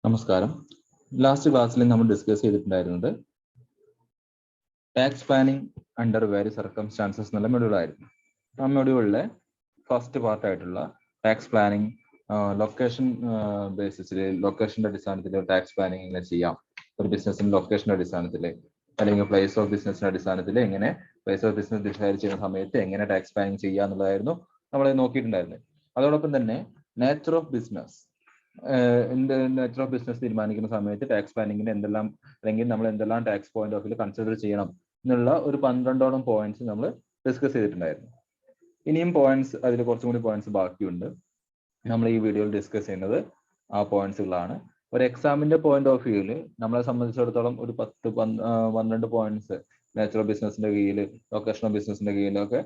നമസ്കാരം. ലാസ്റ്റ് ക്ലാസ്സിൽ നമ്മൾ ഡിസ്കസ് ചെയ്തിട്ടുണ്ടായിരുന്നത് tax planning under various circumstances എന്നുള്ള മൊഡ്യൂളായിരുന്നു. ആ മൊഡ്യൂളിലെ ഫസ്റ്റ് പാർട്ടായിട്ടുള്ള ടാക്സ് പ്ലാനിങ് ലൊക്കേഷൻ ബേസിസിൽ, ലൊക്കേഷന്റെ അടിസ്ഥാനത്തിൽ ടാക്സ് പ്ലാനിങ് എങ്ങനെ ചെയ്യാം, ഒരു ബിസിനസിന്റെ ലൊക്കേഷന്റെ അടിസ്ഥാനത്തിൽ അല്ലെങ്കിൽ പ്ലേസ് ഓഫ് ബിസിനസിന്റെ അടിസ്ഥാനത്തിൽ എങ്ങനെ പ്ലേസ് ഓഫ് ബിസിനസ് ഡിസൈഡ് ചെയ്യുന്ന സമയത്ത് എങ്ങനെ ടാക്സ് പ്ലാനിങ് ചെയ്യുക എന്നുള്ളതായിരുന്നു നമ്മൾ നോക്കിയിട്ടുണ്ടായിരുന്നത്. അതോടൊപ്പം തന്നെ nature of business nature of business തീരുമാനിക്കുന്ന സമയത്ത് ടാക്സ് പ്ലാനിങ്ങിന് എന്തെല്ലാം അല്ലെങ്കിൽ നമ്മൾ എന്തെല്ലാം tax point of view consider ചെയ്യണം എന്നുള്ള ഒരു 12ഓളം പോയിന്റ്സ് നമ്മൾ ഡിസ്കസ് ചെയ്തിട്ടുണ്ടായിരുന്നു. ഇനിയും പോയിന്റ്സ്, അതിൽ കുറച്ചും കൂടി പോയിന്റ്സ് ബാക്കിയുണ്ട്. നമ്മൾ ഈ വീഡിയോയിൽ ഡിസ്കസ് ചെയ്യുന്നത് ആ പോയിന്റ്സുകളാണ്. ഒരു എക്സാമിന്റെ പോയിന്റ് ഓഫ് വ്യൂവിൽ നമ്മളെ സംബന്ധിച്ചിടത്തോളം ഒരു 10-12 പോയിന്റ്സ് നേച്ചർ ഓഫ് ബിസിനസിന്റെ കീഴിൽ, ലൊക്കേഷൻ ഓഫ് ബിസിനസിന്റെ കീഴിലൊക്കെ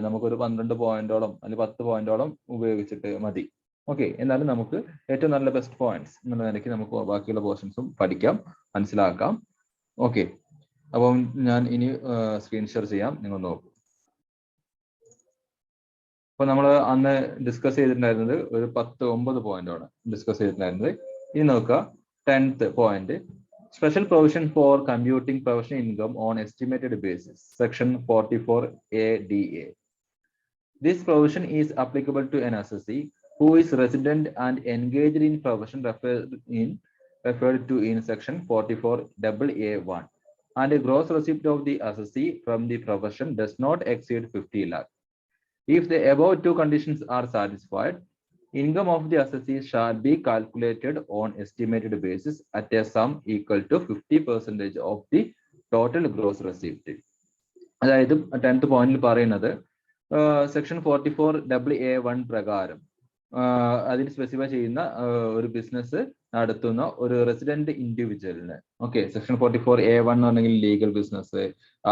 നമുക്കൊരു 12 പോയിന്റോളം അല്ലെങ്കിൽ 10 പോയിന്റോളം ഉപയോഗിച്ചിട്ട് മതി. ഓക്കെ, എന്നാലും നമുക്ക് ഏറ്റവും നല്ല ബെസ്റ്റ് പോയിന്റ്സ് എന്നുള്ള നിലയ്ക്ക് നമുക്ക് ബാക്കിയുള്ള പോർഷൻസും പഠിക്കാം, മനസ്സിലാക്കാം. ഓക്കെ, അപ്പം ഞാൻ ഇനി സ്ക്രീൻ ഷെയർ ചെയ്യാം, നിങ്ങൾ നോക്കൂ. അപ്പൊ നമ്മൾ അന്ന് ഡിസ്കസ് ചെയ്തിട്ടുണ്ടായിരുന്നത് ഒരു 9 പോയിന്റാണ് ഡിസ്കസ് ചെയ്തിട്ടുണ്ടായിരുന്നത്. ഇനി നോക്കുക 10th point, special provision for computing professional income on estimated basis, section 44A(DA). This provision is applicable to an assessee who is resident and engaged in profession referred to in section 44AA(1), and a gross receipt of the assessee from the profession does not exceed 50 lakh. If the above two conditions are satisfied, income of the assessee shall be calculated on estimated basis at a sum equal to 50% of the total gross receipt. അതായത് 10th പോയിന്റിൽ പറയുന്നത് section 44AA(1) പ്രകാരം അതിൽ specify ചെയ്യുന്ന ഒരു business നടത്തുന്ന ഒരു resident ഇൻഡിവിജ്വലിന്, okay, section 44A(1) എന്ന് പറഞ്ഞെങ്കിൽ ലീഗൽ ബിസിനസ്,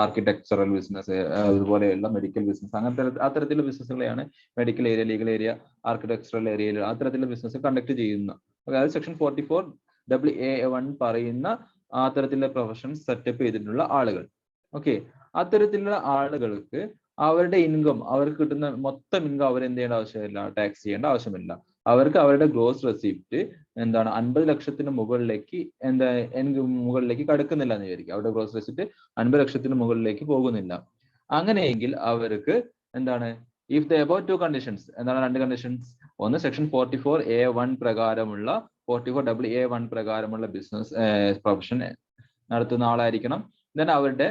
ആർക്കിടെക്ചറൽ ബിസിനസ്, അതുപോലെയുള്ള മെഡിക്കൽ ബിസിനസ്, അങ്ങനത്തെ അത്തരത്തിലുള്ള ബിസിനസ്സുകളെയാണ് medical area, legal area, architectural ഏരിയയിൽ അത്തരത്തിലുള്ള ബിസിനസ് കണ്ടക്ട് ചെയ്യുന്ന, അതായത് സെക്ഷൻ 44AA(1) പറയുന്ന അത്തരത്തിലുള്ള പ്രൊഫഷൻസ് സെറ്റപ്പ് ചെയ്തിട്ടുള്ള ആളുകൾ. ഓക്കെ, അത്തരത്തിലുള്ള ആളുകൾക്ക് അവരുടെ ഇൻകം, അവർക്ക് കിട്ടുന്ന മൊത്തം ഇൻകം അവർ എന്ത് ചെയ്യേണ്ട ആവശ്യമില്ല, ടാക്സ് ചെയ്യേണ്ട ആവശ്യമില്ല. അവർക്ക് അവരുടെ ഗ്രോസ് റെസിപ്റ്റ് എന്താണ് 50 ലക്ഷത്തിന് മുകളിലേക്ക് മുകളിലേക്ക് കടക്കുന്നില്ല എന്ന് വിചാരിക്കും. അവരുടെ ഗ്രോസ് റെസിപ്റ്റ് 50 ലക്ഷത്തിന് മുകളിലേക്ക് പോകുന്നില്ല. അങ്ങനെയെങ്കിൽ അവർക്ക് എന്താണ്, if the above to conditions, എന്താണ് രണ്ട് കണ്ടീഷൻസ്, ഒന്ന് സെക്ഷൻ 44A(1) പ്രകാരമുള്ള 44AA(1) പ്രകാരമുള്ള ബിസിനസ് പ്രൊഫഷൻ നടത്തുന്ന ആളായിരിക്കണം. ദെൻ അവരുടെ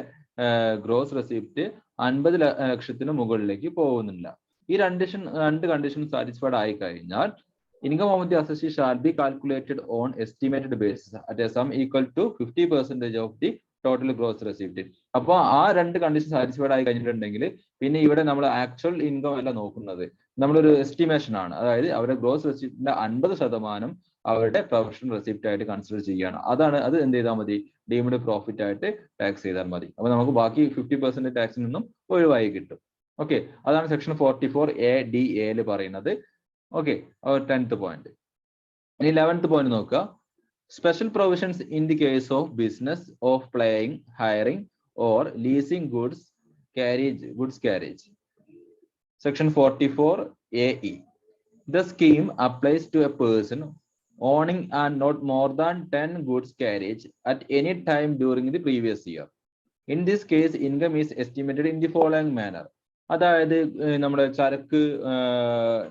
ഗ്രോസ് റെസിപ്റ്റ് 50 ലക്ഷത്തിന് മുകളിലേക്ക് പോകുന്നില്ല. ഈ രണ്ട് കണ്ടീഷൻ സാറ്റിസ്ഫൈഡ് ആയി കഴിഞ്ഞാൽ income of the assessee shall be calculated on estimated basis at a sum equal to 50% of the total gross receipt. അപ്പോൾ ആ രണ്ട് കണ്ടീഷൻ സാറ്റിസ്ഫൈഡ് ആയി കഴിഞ്ഞിട്ടുണ്ടെങ്കിൽ പിന്നെ ഇവിടെ നമ്മൾ ആക്ച്വൽ ഇൻകം അല്ല നോക്കുന്നത്, നമ്മളൊരു എസ്റ്റിമേഷൻ ആണ്. അതായത് അവരുടെ ഗ്രോസ് റെസിപ്റ്റിന്റെ 50% അവരുടെ പ്രൊഫഷണൽ റെസിപ്റ്റ് ആയിട്ട് കൺസിഡർ ചെയ്യുകയാണ്. അത് എന്ത് ചെയ്താൽ മതി, ഡീംഡ് പ്രോഫിറ്റ് ആയിട്ട് ടാക്സ് ചെയ്താൽ മതി. അപ്പൊ നമുക്ക് ബാക്കി 50% ടാക്സിൽ നിന്നും ഒഴിവായി കിട്ടും. ഓക്കെ, അതാണ് സെക്ഷൻ 44A(DA) പറയുന്നത്. Okay, 10th point. ഇനി 11th പോയിന്റ് നോക്കുക, special provisions in the case of business of playing, hiring or leasing goods carriage, section 44AE. The scheme applies to a person owning and not more than 10 goods carriage at any time during the previous year. In this case, income is estimated in the following manner. അതായത് നമ്മുടെ ചരക്ക്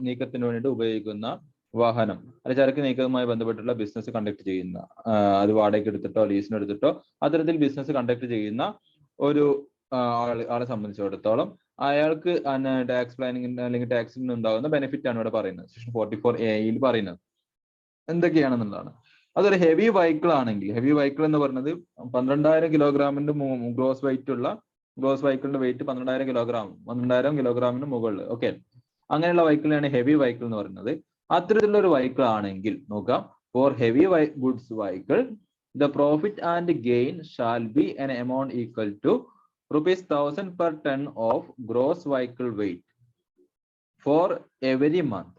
നീക്കത്തിന് വേണ്ടിയിട്ട് ഉപയോഗിക്കുന്ന വാഹനം, അല്ലെ ചരക്ക് നീക്കവുമായി ബന്ധപ്പെട്ടുള്ള ബിസിനസ് കണ്ടക്ട് ചെയ്യുന്ന, അത് വാടകയ്ക്ക് എടുത്തിട്ടോ ലീസിന് എടുത്തിട്ടോ അത്തരത്തിൽ ബിസിനസ് കണ്ടക്ട് ചെയ്യുന്ന ഒരു ആളെ സംബന്ധിച്ചിടത്തോളം അയാൾക്ക് ടാക്സ് പ്ലാനിങ് അല്ലെങ്കിൽ ടാക്സിൽ നിന്ന് ഉണ്ടാകുന്ന ബെനിഫിറ്റ് ആണ് ഇവിടെ പറയുന്നത്. സെക്ഷൻ 44A പറയുന്നത് എന്തൊക്കെയാണെന്നുള്ളതാണ്. അതൊരു ഹെവി വെഹിക്കിൾ ആണെങ്കിൽ, ഹെവി വെഹിക്കിൾ എന്ന് പറയുന്നത് 12,000 കിലോഗ്രാമിന്റെ ഗ്രോസ് വെഹിക്കിളിന്റെ വെയിറ്റ് 12,000 കിലോഗ്രാമിന് മുകളിൽ, ഓക്കെ, അങ്ങനെയുള്ള വെഹിക്കിളാണ് ഹെവി വെഹിക്കിൾ എന്ന് പറയുന്നത്. അത്തരത്തിലുള്ള ഒരു വെഹിക്കിൾ ആണെങ്കിൽ നോക്കാം, four heavy goods vehicle the profit and gain shall be an amount equal to ₹1,000 per ton of gross vehicle weight for every month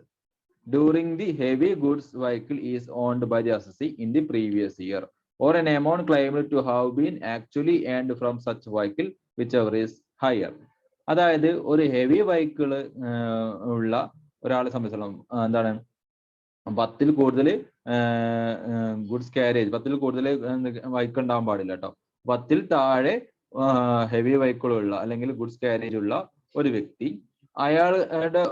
during the heavy goods vehicle is owned by the assessee in the previous year, or an amount claimed to have been actually earned from such vehicle, whichever is higher. അതായത് ഒരു heavy vehicle ഉള്ള ഒരാളെ സംബന്ധിച്ചിടത്തോളം എന്താണ്, 10ൽ കൂടുതൽ goods carriage, 10ൽ കൂടുതൽ vehicle ഉണ്ടാവാൻ പാടില്ല കേട്ടോ. 10ൽ താഴെ ഹെവി വെഹിക്കിൾ ഉള്ള അല്ലെങ്കിൽ ഗുഡ്സ് കാരേജ് ഉള്ള ഒരു വ്യക്തി, അയാളുടെ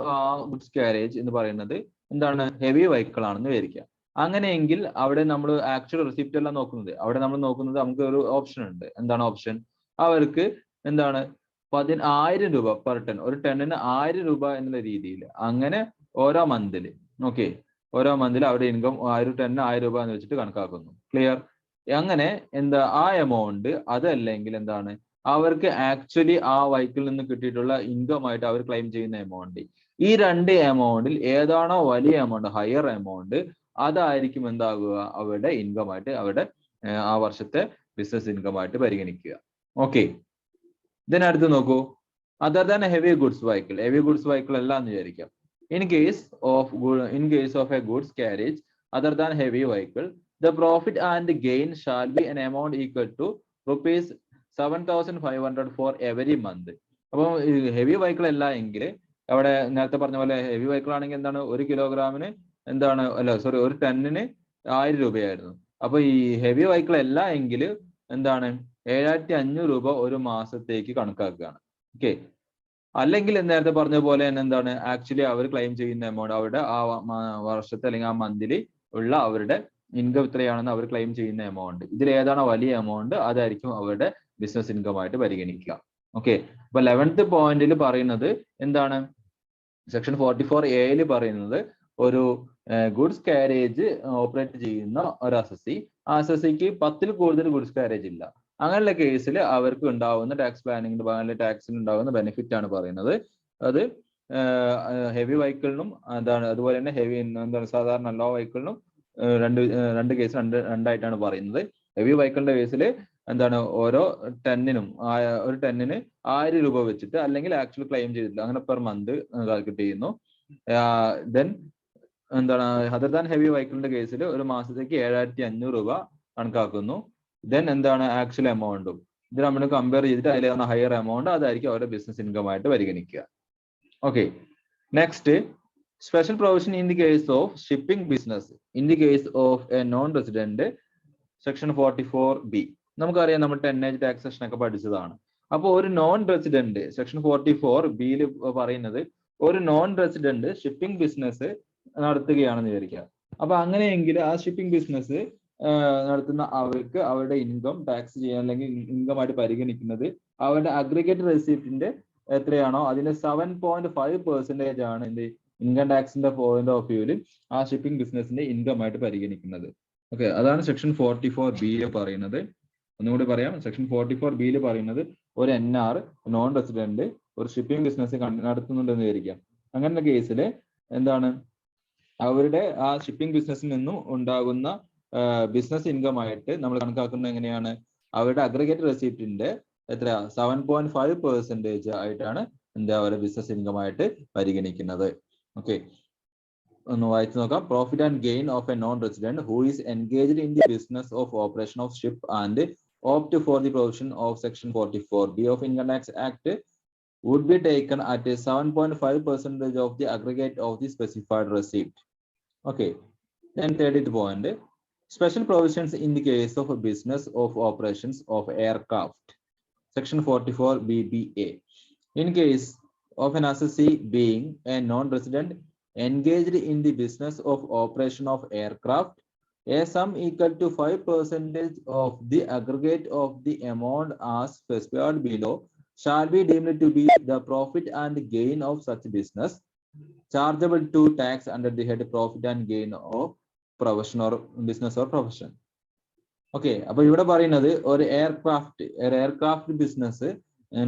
ഗുഡ്സ് കാരേജ് എന്ന് പറയുന്നത് എന്താണ്, ഹെവി വെഹിക്കിൾ ആണെന്ന് വിചാരിക്കുക. അങ്ങനെയെങ്കിൽ അവിടെ നമ്മൾ ആക്ച്വൽ റെസിപ്റ്റ് എല്ലാം നോക്കുന്നത്, അവിടെ നമ്മൾ നോക്കുന്നത് നമുക്ക് ഒരു ഓപ്ഷൻ ഉണ്ട്. എന്താണ് ഓപ്ഷൻ? അവർക്ക് എന്താണ് 1000 രൂപ പെർ ടൺ, ഒരു ടണ്ണിന് 1000 രൂപ എന്നുള്ള രീതിയിൽ അങ്ങനെ ഓരോ മന്തിൽ, ഓക്കെ, ഓരോ മന്തിൽ അവരുടെ ഇൻകം 1000 ടണ്ണിന് 1000 രൂപ എന്ന് വെച്ചിട്ട് കണക്കാക്കുന്നു. ക്ലിയർ? അങ്ങനെ എന്താ ആ എമൗണ്ട്, അതല്ലെങ്കിൽ എന്താണ് അവർക്ക് ആക്ച്വലി ആ വെഹിക്കിളിൽ നിന്ന് കിട്ടിയിട്ടുള്ള ഇൻകം ആയിട്ട് അവർ ക്ലെയിം ചെയ്യുന്ന എമൗണ്ട്, ഈ രണ്ട് എമൗണ്ടിൽ ഏതാണോ വലിയ എമൗണ്ട്, ഹയർ എമൗണ്ട്, അതായിരിക്കും എന്താകുക അവരുടെ ഇൻകം ആയിട്ട്, അവരുടെ ആ വർഷത്തെ ബിസിനസ് ഇൻകം ആയിട്ട് പരിഗണിക്കുക. ഓക്കെ, ഇതിനടുത്ത് നോക്കൂ, other than heavy goods vehicle, heavy goods vehicle അല്ല എന്ന് വിചാരിക്കാം. In case of A goods carriage other than heavy vehicle, the profit and gain shall be an amount equal to rupees 7,500 for every month. അപ്പോൾ heavy vehicle അല്ല എങ്കിൽ, അവിടെ നേരത്തെ പറഞ്ഞ പോലെ ഹെവി വെഹിക്കിൾ ആണെങ്കിൽ എന്താണ്, 1 കിലോഗ്രാമിന് എന്താണ്, അല്ല സോറി, ഒരു ടണ്ണിന് 1000 രൂപയായിരുന്നു. അപ്പൊ ഈ ഹെവി വെഹിക്കിൾ അല്ല എങ്കിൽ എന്താണ് 7500 രൂപ ഒരു മാസത്തേക്ക് കണക്കാക്കുകയാണ്. ഓക്കെ, അല്ലെങ്കിൽ നേരത്തെ പറഞ്ഞ പോലെ തന്നെ എന്താണ് ആക്ച്വലി അവർ ക്ലെയിം ചെയ്യുന്ന എമൗണ്ട്, അവരുടെ ആ വർഷത്തെ അല്ലെങ്കിൽ ആ മന്തിൽ ഉള്ള അവരുടെ ഇൻകം ഇത്രയാണെന്ന് അവർ ക്ലെയിം ചെയ്യുന്ന എമൗണ്ട്, ഇതിൽ ഏതാണോ വലിയ എമൗണ്ട് അതായിരിക്കും അവരുടെ ബിസിനസ് ഇൻകം ആയിട്ട് പരിഗണിക്കുക. ഓക്കെ, അപ്പൊ 11th പോയിന്റിൽ പറയുന്നത് എന്താണ്, സെക്ഷൻ 44A പറയുന്നത് ഒരു ഗുഡ്സ് കാരേജ് ഓപ്പറേറ്റ് ചെയ്യുന്ന ഒരു അസസി, ആ അസസിക്ക് 10ൽ കൂടുതൽ ഗുഡ്സ് കാരേജ് ഇല്ല. അങ്ങനെയുള്ള കേസിൽ അവർക്ക് ഉണ്ടാവുന്ന ടാക്സ് പ്ലാനിങ്ങിന്റെ ഭാഗമായി ടാക്സിന് ഉണ്ടാകുന്ന ബെനിഫിറ്റ് ആണ് പറയുന്നത്. അത് ഹെവി വെഹിക്കിളിനും എന്താണ്, അതുപോലെ തന്നെ ഹെവി എന്താണ് സാധാരണ ലോ വെഹിക്കിളിനും രണ്ട് കേസ് രണ്ടായിട്ടാണ് പറയുന്നത്. ഹെവി വെഹിക്കിളിന്റെ കേസിൽ എന്താണ് ഓരോ ടണ്ണിനും ഒരു ടണ്ണിന് 1000 രൂപ വെച്ചിട്ട്, അല്ലെങ്കിൽ ആക്ച്വൽ ക്ലെയിം ചെയ്തിട്ടില്ല, അങ്ങനെ പെർ മന്ത് കാൽക്കുലേറ്റ് ചെയ്യുന്നു. ദെൻ എന്താണ് അതർ ദാൻ ഹെവി വെഹിക്കിളിന്റെ കേസിൽ ഒരു മാസത്തേക്ക് 7500 രൂപ കണക്കാക്കുന്നു. ദെൻ എന്താണ് ആക്ച്വൽ എമൗണ്ടും ഇത് നമ്മൾ കമ്പയർ ചെയ്തിട്ട് അതിലേതാണ് ഹയർ എമൗണ്ട് അതായിരിക്കും അവരുടെ ബിസിനസ് ഇൻകം ആയിട്ട് പരിഗണിക്കുക. Okay, next, special provision in the case of shipping business in the case of a non-resident, section 44B. നമുക്കറിയാം, നമ്മൾ 10H ടാക്സേഷൻ ഒക്കെ പഠിച്ചതാണ്. അപ്പോൾ ഒരു നോൺ റെസിഡന്റ് സെക്ഷൻ 44B പറയുന്നത് ഒരു നോൺ റെസിഡന്റ് ഷിപ്പിംഗ് ബിസിനസ് നടത്തുകയാണെന്ന് വിചാരിക്കുക. അപ്പൊ അങ്ങനെയെങ്കിൽ ആ ഷിപ്പിംഗ് ബിസിനസ് നടത്തുന്ന അവർക്ക് അവരുടെ ഇൻകം ടാക്സ് ചെയ്യാൻ അല്ലെങ്കിൽ ഇൻകം ആയിട്ട് പരിഗണിക്കുന്നത് അവരുടെ അഗ്രിഗേറ്റ് റെസിപ്റ്റിന്റെ എത്രയാണോ അതിന്റെ 7.5% ആണ് എന്ത് ഇൻകം ടാക്സിന്റെ പോയിന്റ് ഓഫ് വ്യൂവിൽ ആ ഷിപ്പിംഗ് ബിസിനസിന്റെ ഇൻകം ആയിട്ട് പരിഗണിക്കുന്നത്. ഓക്കെ, അതാണ് സെക്ഷൻ 44B പറയുന്നത്. ഒന്നുകൂടി പറയാം, സെക്ഷൻ 44B പറയുന്നത് ഒരു NR നോൺ റെസിഡന്റ് ഒരു ഷിപ്പിംഗ് ബിസിനസ് നടത്തുന്നുണ്ടെന്ന് വിചാരിക്കാം. അങ്ങനത്തെ കേസിൽ എന്താണ് അവരുടെ ആ ഷിപ്പിംഗ് ബിസിനസ്സിൽ നിന്നും ഉണ്ടാകുന്ന ബിസിനസ് ഇൻകം ആയിട്ട് നമ്മൾ കണക്കാക്കുന്നത് എങ്ങനെയാണ്, അവരുടെ അഗ്രിഗേറ്റ് റെസിപ്റ്റിന്റെ എത്ര 7.5% ആയിട്ടാണ് എന്താ അവരുടെ ബിസിനസ് ഇൻകം ആയിട്ട് പരിഗണിക്കുന്നത്. ഓക്കെ, ഒന്ന് വായിച്ചു നോക്കാം. Profit and gain of A non resident who is engaged in the business of operation of ship and opt for the provision of section 44B of Income Tax Act would be taken at a 7.5% of the aggregate of the specified receipt. Okay, then 30th point, special provisions in the case of a business of operations of aircraft, section 44BBA. In case of an assessee being a non-resident engaged in the business of operation of aircraft, a sum equal to 5% of the aggregate of the amount as specified below shall be deemed to be the profit and gain of such business, chargeable to tax under the head profit and gain of profession or business or profession. Okay, അപ്പൊ ഇവിടെ പറയുന്നത് ഒരു aircraft business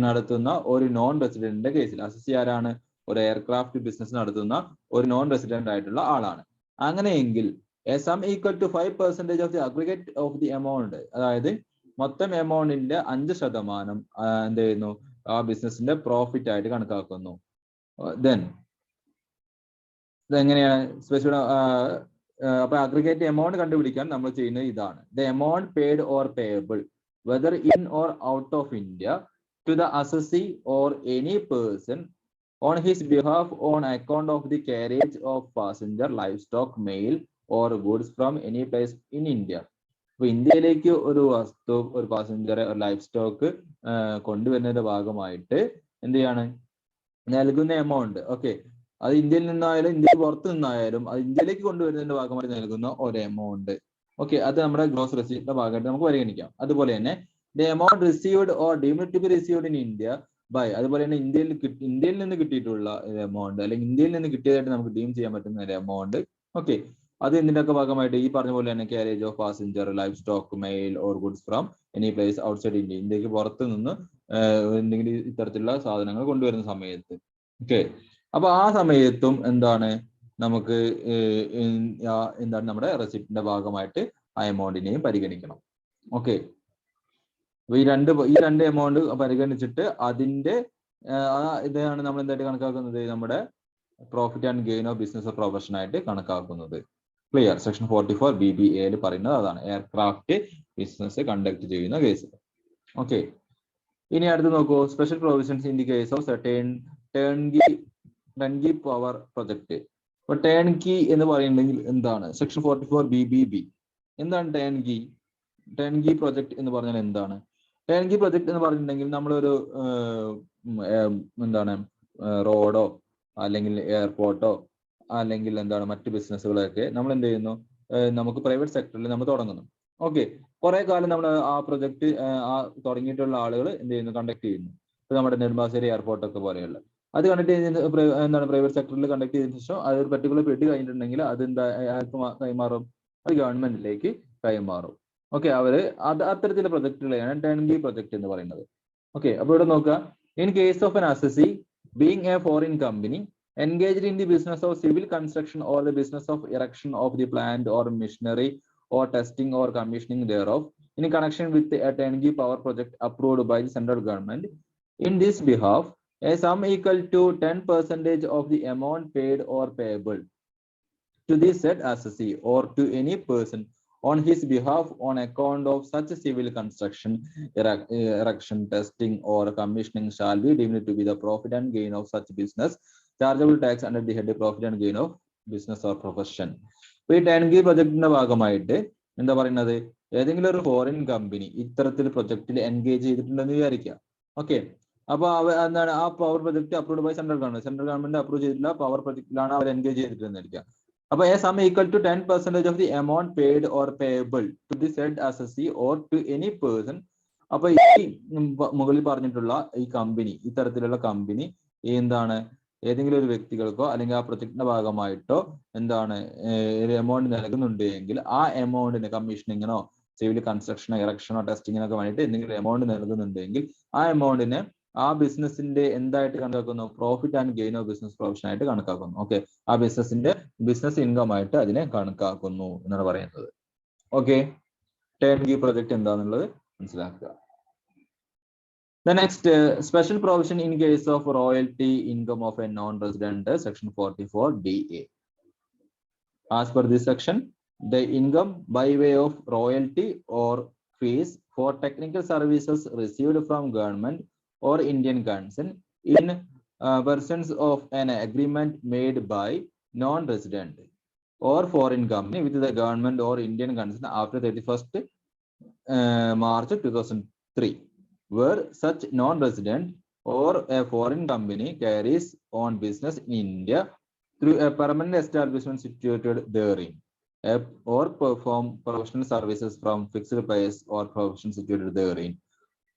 നടത്തുന്ന ഒരു non റെസിഡന്റിന്റെ കേസിൽ assessee ആരാണ്, ഒരു aircraft business നടത്തുന്ന ഒരു നോൺ റെസിഡന്റ് ആയിട്ടുള്ള ആളാണ്. അങ്ങനെയെങ്കിൽ a sum equal to 5% of the aggregate of the amount, അതായത് മൊത്തം എമൗണ്ടിന്റെ 5% എന്ത് ചെയ്യുന്നു ആ ബിസിനസിന്റെ പ്രോഫിറ്റ് ആയിട്ട് കണക്കാക്കുന്നു. ദെൻ ഇതെങ്ങനെയാണ് സ്പെസിഫിക്, അപ്പൊ അഗ്രിഗേറ്റ് എമൗണ്ട് കണ്ടുപിടിക്കാൻ നമ്മൾ ചെയ്യുന്നത് ഇതാണ്. The amount paid or payable whether in or out of India to the assessee or any person on his behalf on account of the carriage of passenger, livestock, mail or goods from any place in India. അപ്പൊ ഇന്ത്യയിലേക്ക് ഒരു വസ്തു, ഒരു passenger, ഒരു life stock കൊണ്ടുവരുന്നതിന്റെ ഭാഗമായിട്ട് എന്ത് ചെയ്യാണ്, നൽകുന്ന എമൗണ്ട്. ഓക്കെ, അത് ഇന്ത്യയിൽ നിന്നായാലും ഇന്ത്യക്ക് പുറത്ത് നിന്നായാലും അത് ഇന്ത്യയിലേക്ക് കൊണ്ടുവരുന്നതിന്റെ ഭാഗമായി നൽകുന്ന ഒരു എമൗണ്ട്. ഓക്കെ, അത് നമ്മുടെ ഗ്രോസ് റെസിപ്റ്റിന്റെ ഭാഗമായിട്ട് നമുക്ക് പരിഗണിക്കാം. അതുപോലെ തന്നെ the amount received or deemed to be received in India by, അതുപോലെ തന്നെ ഇന്ത്യയിൽ നിന്ന് കിട്ടിയിട്ടുള്ള എമൗണ്ട്, അല്ലെങ്കിൽ ഇന്ത്യയിൽ നിന്ന് കിട്ടിയതായിട്ട് നമുക്ക് ഡീം ചെയ്യാൻ പറ്റുന്ന ഒരു എമൗണ്ട്. ഓക്കെ, അത് ഇതിന്റെയൊക്കെ ഭാഗമായിട്ട് ഈ പറഞ്ഞ പോലെ തന്നെ carriage of passenger, life stock, male or goods from any place outside India, ഇന്ത്യക്ക് പുറത്ത് നിന്ന് എന്തെങ്കിലും ഇത്തരത്തിലുള്ള സാധനങ്ങൾ കൊണ്ടുവരുന്ന സമയത്ത്. ഓക്കെ, അപ്പൊ ആ സമയത്തും എന്താണ് നമുക്ക് എന്താണ് നമ്മുടെ റെസിപ്റ്റിന്റെ ഭാഗമായിട്ട് ആ എമൗണ്ടിനെയും പരിഗണിക്കണം. ഓക്കെ, അപ്പൊ ഈ രണ്ട് എമൗണ്ട് പരിഗണിച്ചിട്ട് അതിന്റെ ഇതാണ് നമ്മൾ എന്തായിട്ട് കണക്കാക്കുന്നത്, നമ്മുടെ profit and gain of business of profession ആയിട്ട് കണക്കാക്കുന്നത്. ക്ലിയർ? സെക്ഷൻ 44 BBA പറയുന്നത് അതാണ്, എയർക്രാഫ്റ്റ് ബിസിനസ് കണ്ടക്ട് ചെയ്യുന്ന കേസ്. ഓക്കെ, ഇനി അടുത്ത് നോക്കൂ, special provisions in the case of turnkey power project. അപ്പൊ ടേൺകി എന്ന് പറയുന്നുണ്ടെങ്കിൽ എന്താണ്? Section 44 BBB. എന്താണ് ടേൺകി പ്രൊജക്ട് എന്ന് പറഞ്ഞാൽ എന്താണ്? ടേൺകി പ്രൊജക്ട് എന്ന് പറഞ്ഞിട്ടുണ്ടെങ്കിൽ നമ്മളൊരു എന്താണ് റോഡോ അല്ലെങ്കിൽ എയർപോർട്ടോ അല്ലെങ്കിൽ എന്താണ് മറ്റ് ബിസിനസ്സുകളൊക്കെ നമ്മൾ എന്ത് ചെയ്യുന്നു, നമുക്ക് പ്രൈവറ്റ് സെക്ടറിൽ നമ്മൾ തുടങ്ങുന്നു. ഓക്കെ, കുറെ കാലം നമ്മൾ ആ പ്രൊജക്ട് തുടങ്ങിയിട്ടുള്ള ആളുകൾ എന്ത് ചെയ്യുന്നു, കണ്ടക്ട് ചെയ്യുന്നു. ഇപ്പൊ നമ്മുടെ നെടുമ്പാശ്ശേരി എയർപോർട്ടൊക്കെ പോലെയുള്ള അത് കണ്ടക്ട് ചെയ്യുന്ന എന്താണ് പ്രൈവറ്റ് സെക്ടറിൽ കണ്ടക്ട് ചെയ്തതിനു ശേഷം അത് ഒരു പർട്ടിക്കുലർ പെട്ടി കഴിഞ്ഞിട്ടുണ്ടെങ്കിൽ അത് എന്താ കൈമാറും, അത് ഗവൺമെന്റിലേക്ക് കൈമാറും. ഓക്കെ, അത്തരത്തിലുള്ള പ്രൊജക്ടുകളെയാണ് ടേൺകി പ്രൊജക്ട് എന്ന് പറയുന്നത്. ഓക്കെ, അപ്പൊ ഇവിടെ നോക്കുക, in case of N assessee being A foreign company engaged in the business of civil construction or the business of erection of the plant or machinery or testing or commissioning thereof in connection with a turnkey power project approved by the central government, in this behalf a sum equal to 10% of the amount paid or payable to the said assessee or to any person on his behalf on account of such civil construction, erection, testing or commissioning shall be deemed to be the profit and gain of such business, chargeable tax under the head profit and gain of business or profession. ഈ turnkey പ്രൊജക്ടിന്റെ ഭാഗമായിട്ട് എന്താ പറയുന്നത്, ഏതെങ്കിലും ഒരു foreign company ഇത്തരത്തിൽ പ്രൊജക്റ്റിൽ engage ചെയ്തിട്ടുണ്ടെന്ന് വിചാരിക്കുക. Okay, അപ്പൊ എന്താണ് ആ power project approved by central government approve ചെയ്തിട്ടുള്ള പവർ പ്രൊജക്റ്റിലാണ് അവർ എൻഗേജ് ചെയ്തിട്ടുണ്ടെന്ന് വിചാരിക്കുക. അപ്പൊ a sum equal to 10% of the amount paid or payable to the said assessee or to any person. അപ്പൊ ഈ മുകളിൽ പറഞ്ഞിട്ടുള്ള ഈ കമ്പനി, ഇത്തരത്തിലുള്ള കമ്പനി എന്താണ് ഏതെങ്കിലും ഒരു വ്യക്തികൾക്കോ അല്ലെങ്കിൽ ആ പ്രൊജക്ടിന്റെ ഭാഗമായിട്ടോ എന്താണ് ഒരു എമൗണ്ട് നൽകുന്നുണ്ട് എങ്കിൽ ആ എമൗണ്ടിന് കമ്മീഷനിങ്ങിനോ സിവിൽ കൺസ്ട്രക്ഷനോ ഇറക്ഷനോ ടെസ്റ്റിങ്ങിനൊക്കെ വേണ്ടിയിട്ട് എന്തെങ്കിലും എമൗണ്ട് നൽകുന്നുണ്ടെങ്കിൽ ആ എമൗണ്ടിന് ആ ബിസിനസിന്റെ എന്തായിട്ട് കണക്കാക്കുന്നു, profit and gain of business profession ആയിട്ട് കണക്കാക്കുന്നു. ഓക്കെ, ആ ബിസിനസ് ഇൻകം ആയിട്ട് അതിനെ കണക്കാക്കുന്നു എന്നാണ് പറയുന്നത്. ഓക്കെ, ടേൺകി പ്രൊജക്ട് എന്താണെന്നുള്ളത് മനസ്സിലാക്കുക. The next special provision in case of royalty income of a non-resident, section 44 DA. As per this section, the income by way of royalty or fees for technical services received from government or Indian concern in persons of an agreement made by non-resident or foreign company with the government or Indian concern after 31st March 2003, where such non-resident or a foreign company carries on business in India through a permanent establishment situated therein, or perform professional services from fixed place or profession situated therein,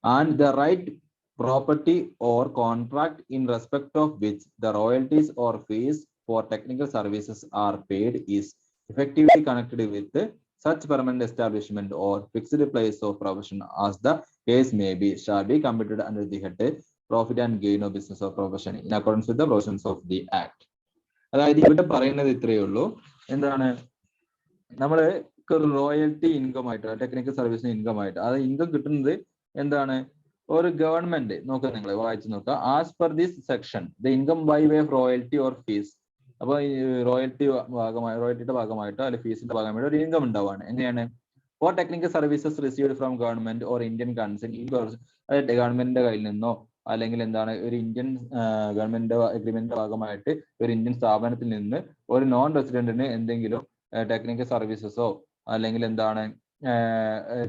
and the right property or contract in respect of which the royalties or fees for technical services are paid is effectively connected with such permanent establishment or fixed place of profession as the case may be, shall be committed under the head profit and gain of business of profession in accordance with the provisions of the act. അതായത് ഇവിടെ പറയുന്നത് ഇത്രയേ ഉള്ളൂ. എന്താണ്, നമ്മള് royalty income ആയിട്ട് technical സർവീസിന് income ആയിട്ട് അത് ഇൻകം കിട്ടുന്നത് എന്താണ്, ഒരു ഗവൺമെന്റ് നോക്കുക, നിങ്ങൾ വായിച്ചു നോക്കുക. As per this section the income by way of royalty or fees. അപ്പൊ റോയൽറ്റിയുടെ ഭാഗമായിട്ടോ അല്ലെങ്കിൽ ഫീസിന്റെ ഭാഗമായിട്ടോ ഒരു ഇൻകം ഉണ്ടാവാണ്. എങ്ങനെയാണ്? For technical services received from government or Indian concern, അതായത് ഗവൺമെന്റിന്റെ കയ്യിൽ നിന്നോ അല്ലെങ്കിൽ എന്താണ് ഒരു ഇന്ത്യൻ ഗവൺമെന്റ് അഗ്രിമെന്റിന്റെ ഭാഗമായിട്ട് ഒരു ഇന്ത്യൻ സ്ഥാപനത്തിൽ നിന്ന് ഒരു നോൺ റെസിഡന്റിന് എന്തെങ്കിലും ടെക്നിക്കൽ സർവീസസോ അല്ലെങ്കിൽ എന്താണ്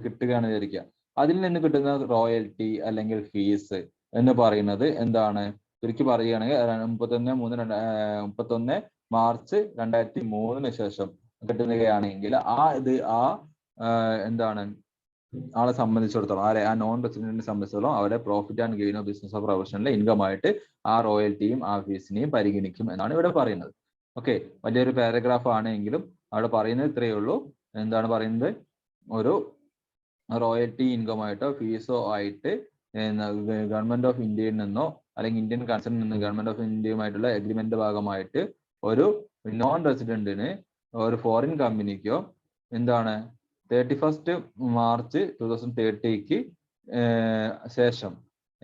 കിട്ടുകയാണെന്ന് വിചാരിക്കുക. അതിൽ നിന്ന് കിട്ടുന്ന റോയൽറ്റി അല്ലെങ്കിൽ ഫീസ് എന്ന് പറയുന്നത് എന്താണ്? ചുരുക്കി പറയുകയാണെങ്കിൽ 31 മാർച്ച് 2003 ശേഷം കിട്ടുകയാണെങ്കിൽ എന്താണ് ആളെ സംബന്ധിച്ചിടത്തോളം, ആ നോൺ റെസിഡന്റിനെ സംബന്ധിച്ചിടത്തോളം അവരുടെ profit and gain of business of പ്രൊഫഷനിലെ ഇൻകം ആയിട്ട് ആ റോയൽറ്റിയും ആ ഫീസിനെയും പരിഗണിക്കും എന്നാണ് ഇവിടെ പറയുന്നത്. ഓക്കെ, വലിയൊരു പാരഗ്രാഫ് ആണെങ്കിലും അവിടെ പറയുന്നത് ഇത്രയേ ഉള്ളൂ. എന്താണ് പറയുന്നത്? ഒരു റോയൽറ്റി ഇൻകം ആയിട്ടോ ഫീസോ ആയിട്ട് ഗവൺമെന്റ് ഓഫ് ഇന്ത്യയിൽ നിന്നോ അല്ലെങ്കിൽ ഇന്ത്യൻ കൺസേണിൽ നിന്ന് ഗവൺമെന്റ് ഓഫ് ഇന്ത്യയുമായിട്ടുള്ള എഗ്രിമെന്റ് ഭാഗമായിട്ട് ഒരു നോൺ റെസിഡന്റിന് ഒരു ഫോറിൻ കമ്പനിക്കോ എന്താണ് 31 മാർച്ച് 2030 ശേഷം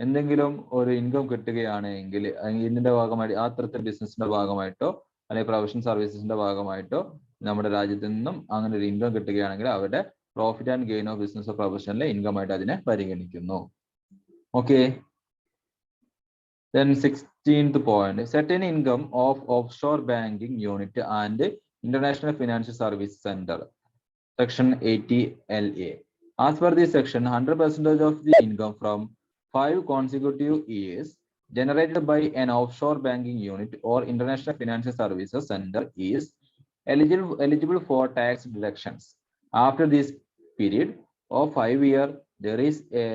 എന്തെങ്കിലും ഒരു ഇൻകം കിട്ടുകയാണെങ്കിൽ ഇതിന്റെ ഭാഗമായിട്ട് അത്തരത്തിൽ ബിസിനസിന്റെ ഭാഗമായിട്ടോ അല്ലെങ്കിൽ പ്രൊഫഷണൽ സർവീസസിന്റെ ഭാഗമായിട്ടോ നമ്മുടെ രാജ്യത്ത് നിന്നും അങ്ങനെ ഒരു ഇൻകം കിട്ടുകയാണെങ്കിൽ അവരുടെ profit and gain of business of പ്രൊഫഷനിലെ ഇൻകം ആയിട്ട് അതിനെ പരിഗണിക്കുന്നു. Okay, then 16th point, certain income of offshore banking unit and international financial service center, section 80 LA. As per this section, 100% of the income from 5 consecutive years generated by an offshore banking unit or international financial services center is eligible for tax deductions. After this period of 5 years, there is a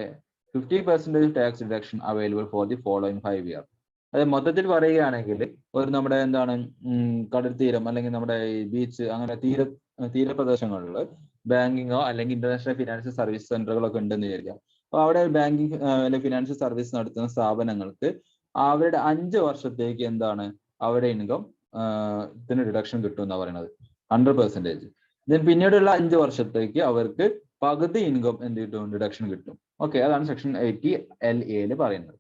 50% tax deduction available for the following 5 years. അത് മൊത്തത്തിൽ പറയുകയാണെങ്കിൽ ഒരു നമ്മുടെ എന്താണ് കടൽ തീരം അല്ലെങ്കിൽ നമ്മുടെ ബീച്ച് അങ്ങനെ തീരപ്രദേശങ്ങളിൽ ബാങ്കിങ്ങോ അല്ലെങ്കിൽ ഇന്റർനാഷണൽ ഫിനാൻഷ്യൽ സർവീസ് സെന്ററുകളൊക്കെ ഉണ്ടെന്ന് വിചാരിക്കാം. അപ്പൊ അവിടെ ബാങ്കിങ് അല്ലെങ്കിൽ ഫിനാൻഷ്യൽ സർവീസ് നടത്തുന്ന സ്ഥാപനങ്ങൾക്ക് അവരുടെ 5 വർഷത്തേക്ക് എന്താണ് അവരുടെ ഇൻകം ഇതിന് ഡിഡക്ഷൻ കിട്ടും എന്നാണ് പറയുന്നത്, 100%. ദെൻ പിന്നീടുള്ള 5 വർഷത്തേക്ക് അവർക്ക് പകുതി ഇൻകം എന്ത് കിട്ടും? ഡിഡക്ഷൻ കിട്ടും. ഓക്കെ, അതാണ് സെക്ഷൻ 80 LA പറയുന്നത്.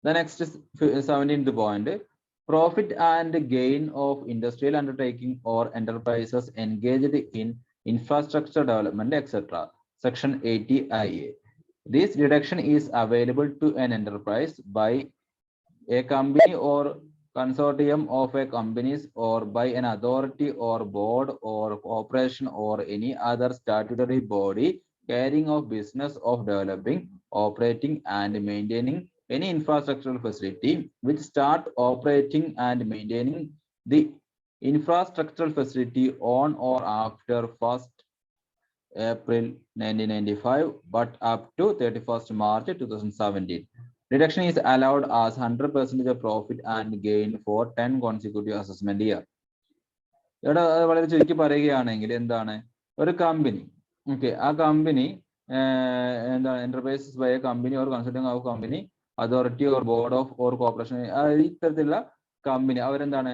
The next is 17th point, profit and gain of industrial undertaking or enterprises engaged in infrastructure development, etc. Section 80 IA. This deduction is available to an enterprise by a company or consortium of a companies or by an authority or board or corporation or any other statutory body carrying out business of developing, operating and maintaining any infrastructural facility which start operating and maintaining the infrastructural facility on or after 1st April 1995 but up to 31st March 2017. Deduction is allowed as 100% of profit and gain for 10 consecutive assessment year. ഇവിടെ വളരെ ചുരുക്കി പറയുകയാണെങ്കിൽ എന്താണ് ഒരു company, okay, ആ company എന്താണ് enterprises by a company or consulting of company, authority or board of or corporation, ഇത്തരത്തിലുള്ള company അവരെന്താണ്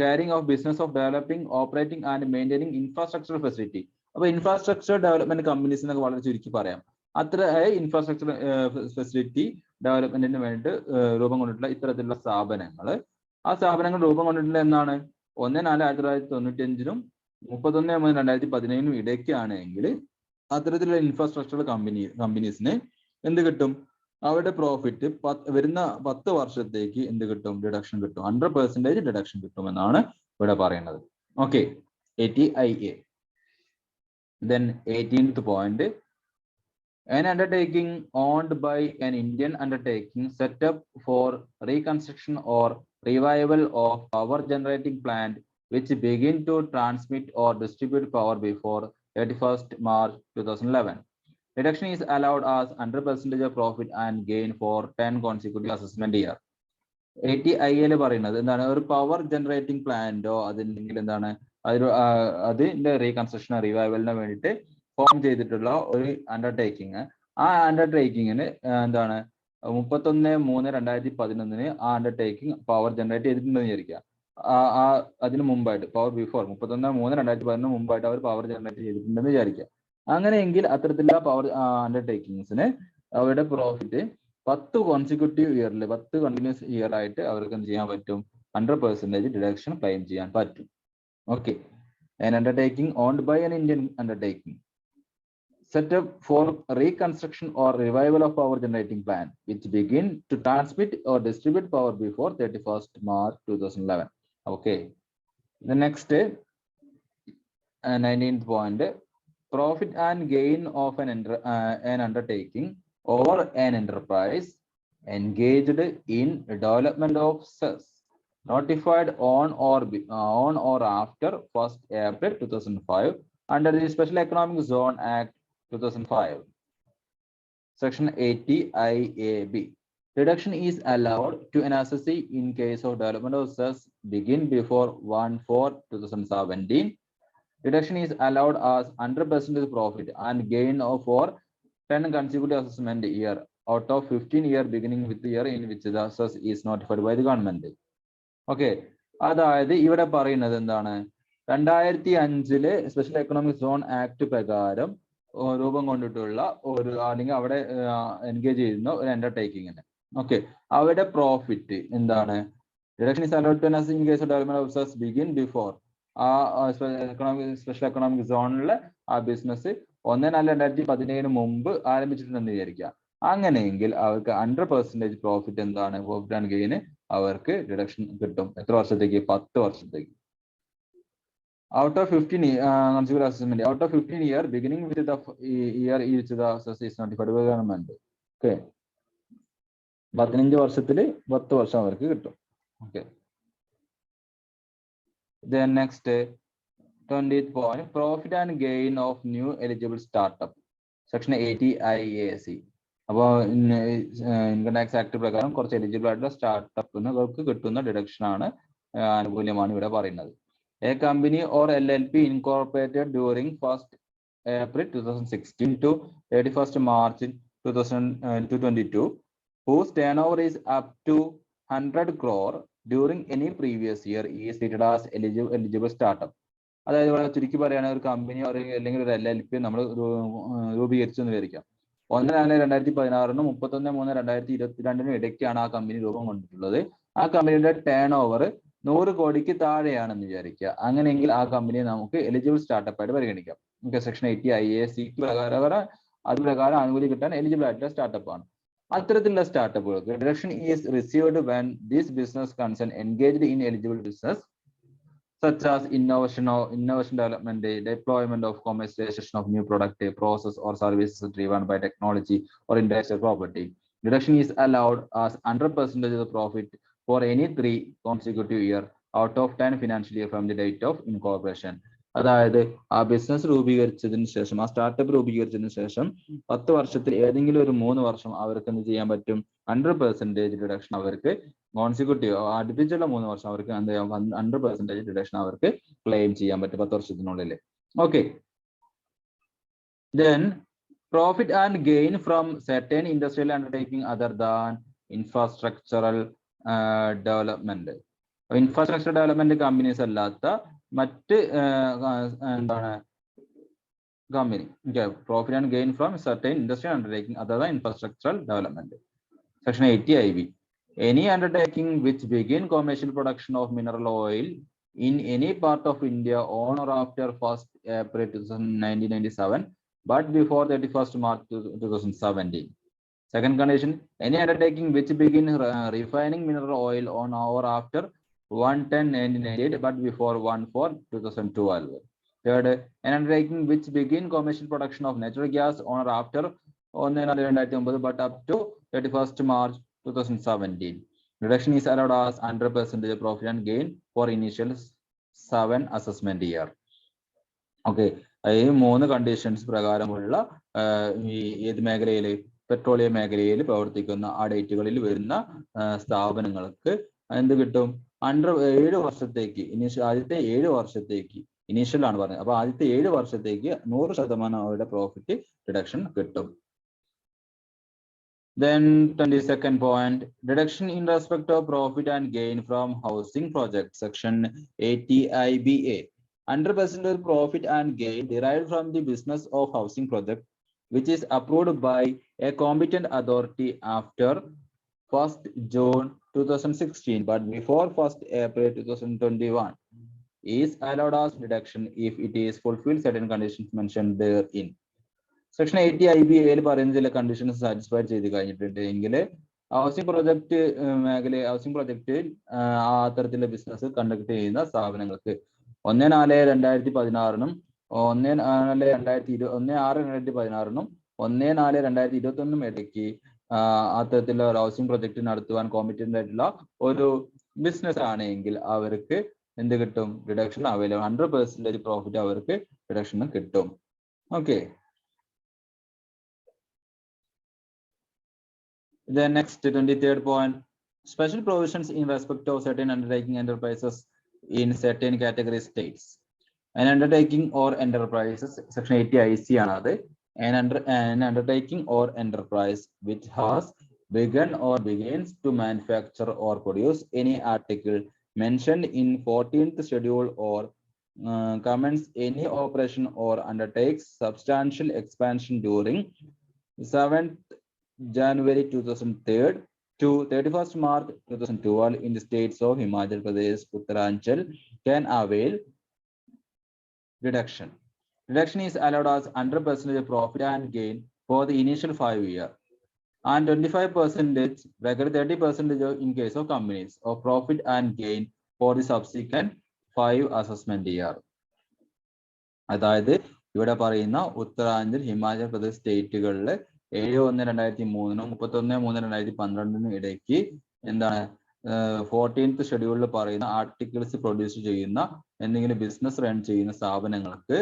carrying of business of developing, operating and maintaining infrastructure facility. അപ്പൊ ഇൻഫ്രാസ്ട്രക്ചർ ഡെവലപ്മെന്റ് കമ്പനീസ് എന്നൊക്കെ വളരെ ചുരുക്കി പറയാം. അത്ര ഇൻഫ്രാസ്ട്രക്ചർ ഫെസിലിറ്റി ഡെവലപ്മെന്റിന് വേണ്ടി രൂപം കൊണ്ടിട്ടുള്ള ഇത്തരത്തിലുള്ള സ്ഥാപനങ്ങൾ, ആ സ്ഥാപനങ്ങൾ രൂപം കൊണ്ടിട്ടുള്ള എന്നാണ് 1/4/1995 31/3/2017 ഇടയ്ക്കാണെങ്കിൽ അത്തരത്തിലുള്ള ഇൻഫ്രാസ്ട്രക്ചർ കമ്പനീസിന് എന്ത് കിട്ടും? അവരുടെ പ്രോഫിറ്റ് വരുന്ന 10 വർഷത്തേക്ക് എന്ത് കിട്ടും? ഡിഡക്ഷൻ കിട്ടും, 100% ഡിഡക്ഷൻ കിട്ടും എന്നാണ് ഇവിടെ പറയുന്നത്. Okay, 80 IA. Then 18th point, an undertaking owned by an Indian undertaking set up for reconstruction or revival of power generating plant which begin to transmit or distribute power before 31st March 2011. Deduction is allowed as 100% of profit and gain for 10 consecutive assessment year. 80 IA പറയുന്നത് എന്താണ്? ഒരു power generating പ്ലാന്റോ അതില്ലെങ്കിൽ എന്താണ് അതിന്റെ റീകൺസ്ട്രക്ഷനോ റിവൈവലിനോ വേണ്ടിയിട്ട് form ചെയ്തിട്ടുള്ള ഒരു അണ്ടർടേക്കിങ്, ആ അണ്ടർടേക്കിങ്ങിന് എന്താണ് 31/3/2011 ആ അണ്ടർടേക്കിംഗ് പവർ ജനറേറ്റ് ചെയ്തിട്ടുണ്ടെന്ന് വിചാരിക്കുക. അതിന് മുമ്പായിട്ട് പവർ ബിഫോർ 31/3/2011 മുമ്പായിട്ട് അവർ പവർ ജനറേറ്റ് ചെയ്തിട്ടുണ്ടെന്ന് വിചാരിക്കുക. അങ്ങനെയെങ്കിൽ അത്തരത്തിലുള്ള പവർ അണ്ടർടേക്കിങ്സിന് അവരുടെ പ്രോഫിറ്റ് 10 കോൺസിക്യൂട്ടീവ് ഇയറിൽ 10 കണ്ടിന്യൂസ് ഇയർ ആയിട്ട് അവർക്ക് എന്ത് ചെയ്യാൻ പറ്റും? 100% ഡിഡക്ഷൻ ക്ലെയിം ചെയ്യാൻ പറ്റും. Okay, an undertaking owned by an Indian undertaking set up for reconstruction or revival of power generating plant which begin to transmit or distribute power before 31st March 2011. Okay, The next 19th point, profit and gain of an undertaking or an enterprise engaged in development of such notified on or after 1st April 2005 under the Special Economic Zone Act 2005. Section 80 IAB. Deduction is allowed to an assessee in case of development of such begin before 1/4/2017. Deduction is allowed as 100% profit and gain for 10 consecutive assessment year out of 15 year beginning with the year in which the assess is notified by the government. Okay, അതായത് ഇവിടെ പറയുന്നത് എന്താണ്, 2005 special economic zone act പ്രകാരം രൂപം കൊണ്ടിട്ടുള്ള ഒരു അല്ലെങ്കിൽ അവിടെ engage ചെയ്യുന്ന ഒരു അണ്ടർടേക്കിങ്ങിന് ഓക്കെ അവിടെ പ്രോഫിറ്റ് എന്താണ്, deduction is allowed to an assessee in case of development of such begin before ആ സ്പെഷ്യൽ എക്കണോമിക് സോണിലെ ആ ബിസിനസ് 1/4/2017 മുമ്പ് ആരംഭിച്ചിട്ടുണ്ടെന്ന് വിചാരിക്കുക. അങ്ങനെയെങ്കിൽ അവർക്ക് 100% പ്രോഫിറ്റ് എന്താണ്, പ്രോഫിറ്റ് ആൻഡ് ഗെയിന് അവർക്ക് ഡിഡക്ഷൻ കിട്ടും. എത്ര വർഷത്തേക്ക്? 10 വർഷത്തേക്ക്. Out of 15 consecutive assessment, out of 15 year beginning with the year each the assess is notified by government. Okay, 15 വർഷത്തില് 10 വർഷം അവർക്ക് കിട്ടും. Okay. Then next 20th point, profit and gain of new eligible startup. Section 80 IAC. അപ്പോൾ income tax act പ്രകാരം കുറച്ച് eligible ആയിട്ടുള്ള സ്റ്റാർട്ടപ്പിനവർക്ക് കിട്ടുന്ന deduction ആണ്, ആനുകൂല്യമാണ് ഇവിടെ പറയുന്നത്. A company or LLP incorporated during 1st April 2016 to 31st March 2022, whose turnover is up to 100 crore during any previous year is treated as eligible startup. അതായത് ഇവിടെ ചുരുക്കി പറയുകയാണെങ്കിൽ ഒരു കമ്പനി അല്ലെങ്കിൽ ഒരു LLP നമ്മൾ രൂപീകരിച്ചു എന്ന് വിചാരിക്കാം. 1/4/2016 31/3/2022 ഇടയ്ക്കാണ് ആ കമ്പനി രൂപം കൊണ്ടിട്ടുള്ളത്. ആ കമ്പനിയുടെ ടേൺ ഓവർ 100 കോടിക്ക് താഴെയാണെന്ന് വിചാരിക്കുക. അങ്ങനെയെങ്കിൽ ആ കമ്പനിയെ നമുക്ക് എലിജിബിൾ സ്റ്റാർട്ടപ്പ് ആയിട്ട് പരിഗണിക്കാം. സെക്ഷൻ 80 IAC അത് പ്രകാരം ആനുകൂല്യം കിട്ടാൻ എലിജിബിൾ ആയിട്ടുള്ള സ്റ്റാർട്ടപ്പ് ആണ്. അത്തരത്തിലുള്ള സ്റ്റാർട്ടപ്പുകൾക്ക് deduction is received when this business concern engaged in eligible business such as innovation development, deployment of commercialization of new product, process or services driven by technology or intellectual property. Deduction is allowed as 100% of the profit for any 3 consecutive year out of 10 financial year from the date of incorporation. അതായത് ആ business രൂപീകരിച്ചതിന് ശേഷം, ആ startup രൂപീകരിച്ചതിന് ശേഷം 10 വർഷത്തിൽ ഏതെങ്കിലും ഒരു 3 വർഷം അവർക്ക് എന്ത് ചെയ്യാൻ പറ്റും, 100% ഡിഡക്ഷൻ അവർക്ക് കോൺസിക്യൂട്ടീവ് അടുപ്പിച്ചുള്ള 3 വർഷം അവർക്ക് എന്ത് ചെയ്യാം, 100% ഡിഡക്ഷൻ അവർക്ക് ക്ലെയിം ചെയ്യാൻ പറ്റും 10 വർഷത്തിനുള്ളിൽ. Okay, then profit and gain from certain industrial undertaking other than infrastructural development. Infrastructure development companies അല്ലാത്ത മറ്റ് എന്താണ് company, profit and gain from certain industrial undertaking other than infrastructural development. Section 80 IB. Any undertaking which begin commercial production of mineral oil in any part of India on or after 1st April 1997 but before 31st March 2017. Second condition, any undertaking which begin refining mineral oil on or after 1/10/1998 but before 1/4/2012. Third, an undertaking which begin commercial production of natural gas on or after 1/4/2009 but up to 31st March 2017. Reduction is allowed as 100% profit and gain for initial 7 assessment year. Okay, ഈ 3 conditions പ്രകാരമുള്ള ഏത് മേഖലയിൽ, petroleum മേഖലയിൽ പ്രവർത്തിക്കുന്ന ആ ഡേറ്റുകളിൽ വരുന്ന സ്ഥാപനങ്ങൾക്ക് എന്ത് കിട്ടും, 7 വർഷത്തേക്ക് ആദ്യത്തെ 7 വർഷത്തേക്ക് ഇനീഷ്യൽ ആണ് പറഞ്ഞത്. അപ്പൊ ആദ്യത്തെ 7 വർഷത്തേക്ക് 100% അവരുടെ പ്രോഫിറ്റ് ഡിഡക്ഷൻ കിട്ടും. Then 22nd point, deduction in respect of profit and gain from housing project. Section 80 IBA. 100% profit and gain derived from the business of housing project which is approved by a competent authority after 1st June 2016 but before 1st April 2021 is allowed as deduction if it is fulfilled certain conditions mentioned therein. Section 80 IBA പറയുന്ന ചില conditions satisfy ചെയ്ത് കഴിഞ്ഞിട്ടുണ്ടെങ്കിൽ housing project മേഖല, housing പ്രൊജക്റ്റിൽ അത്തരത്തിലുള്ള business conduct ചെയ്യുന്ന സ്ഥാപനങ്ങൾക്ക് 1/4/2016 1/6/2016 1/4/2021 ഇടയ്ക്ക് അത്തരത്തിലുള്ള ഒരു ഹൗസിംഗ് പ്രൊജക്ട് നടത്തുവാൻ കോമ്പിറ്റന്റ് ആയിട്ടുള്ള ഒരു ബിസിനസ് ആണെങ്കിൽ അവർക്ക് എന്ത് കിട്ടും? Reduction available. 100% പ്രോഫിറ്റ് അവർക്ക് റിഡക്ഷൻ കിട്ടും. Okay. Then next 23rd point, special provisions in respect of certain undertaking enterprises in certain category states. An undertaking or enterprises, section 80 IC another, an undertaking or enterprise which has begun or begins to manufacture or produce any article mentioned in 14th schedule or commence any operation or undertakes substantial expansion during 7th January 2003 to 31st March 2012 in the states of Himachal Pradesh, Uttaranchal can avail reduction. Reduction is allowed as 100% profit and gain for the initial 5 years and 25% regular 30% in case of companies of profit and gain for the subsequent 5 assessment year. അതായത് ഇവിടെ പറയുന്ന ഉത്തരാഞ്ചൽ ഹിമാചൽ പ്രദേശ് സ്റ്റേറ്റുകളിലെ 7/1/2003 31/3/2012 ഇടയ്ക്ക് എന്താണ് 14th ഷെഡ്യൂളിൽ പറയുന്ന articles produce ചെയ്യുന്ന എന്തെങ്കിലും business run ചെയ്യുന്ന സ്ഥാപനങ്ങൾക്ക്